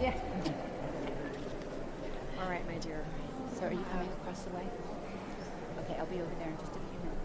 Yeah. All right, my dear. So are you coming across the way? Okay, I'll be over there in just a few minutes.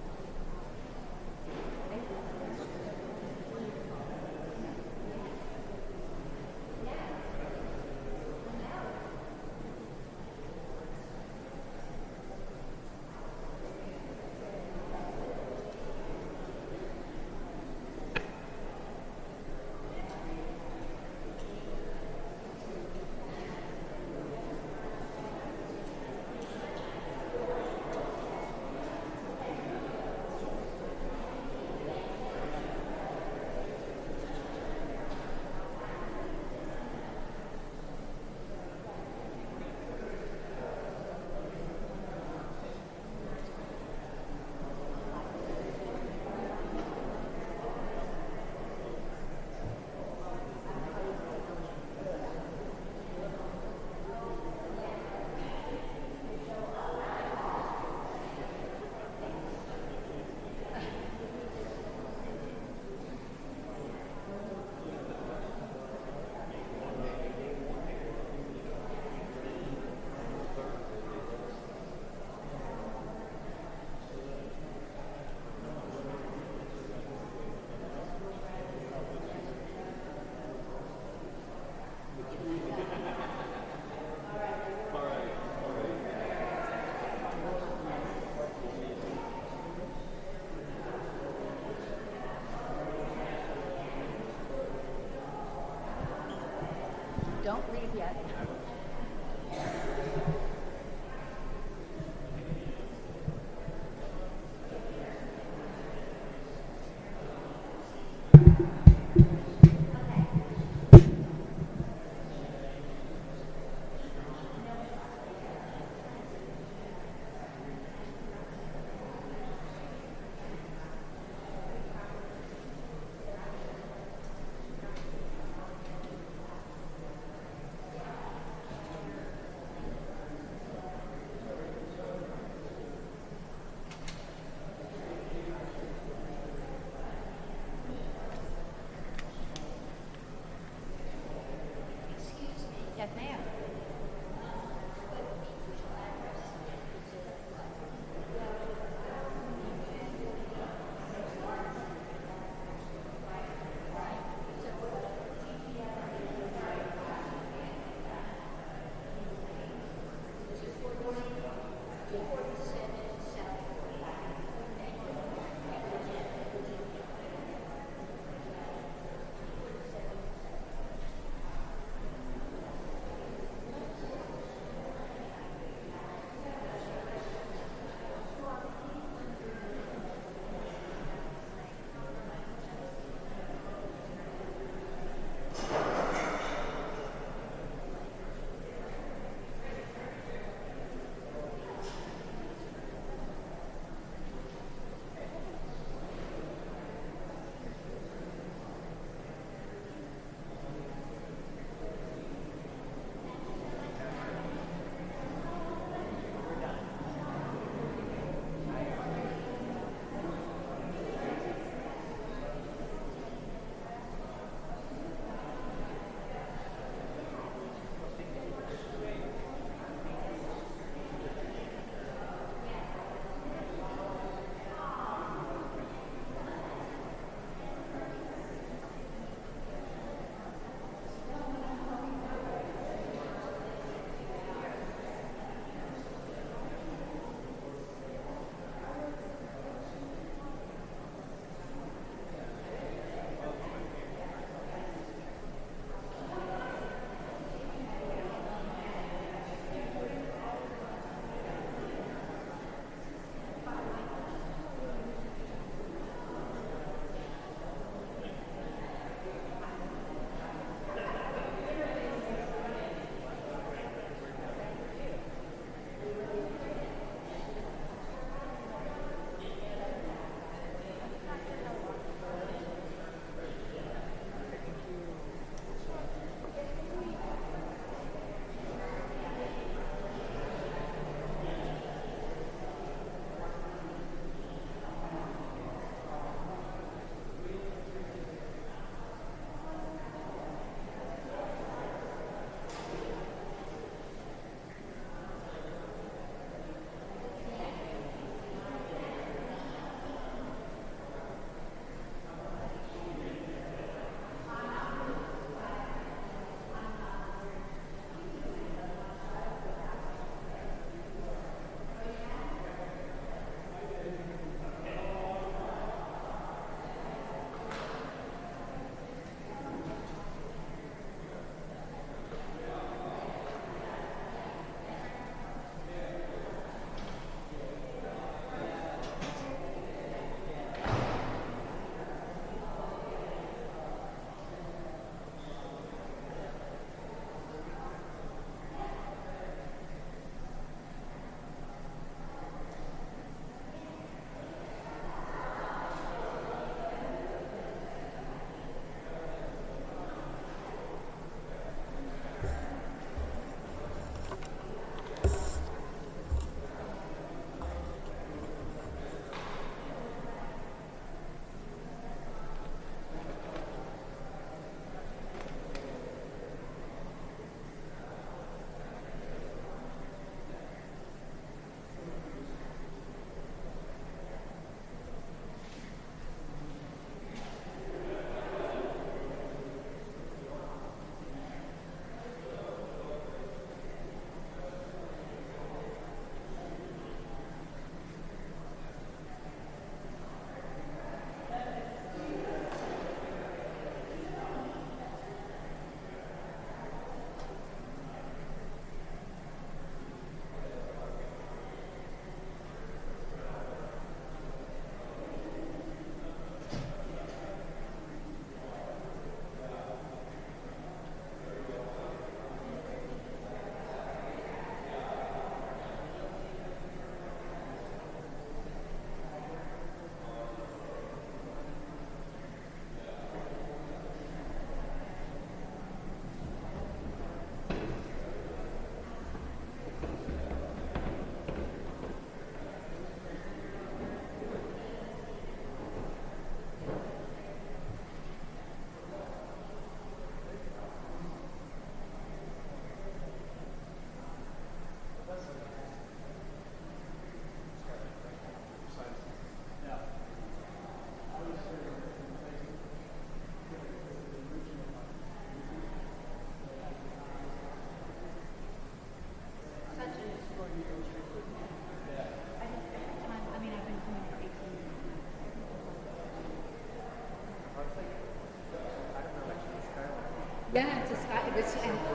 was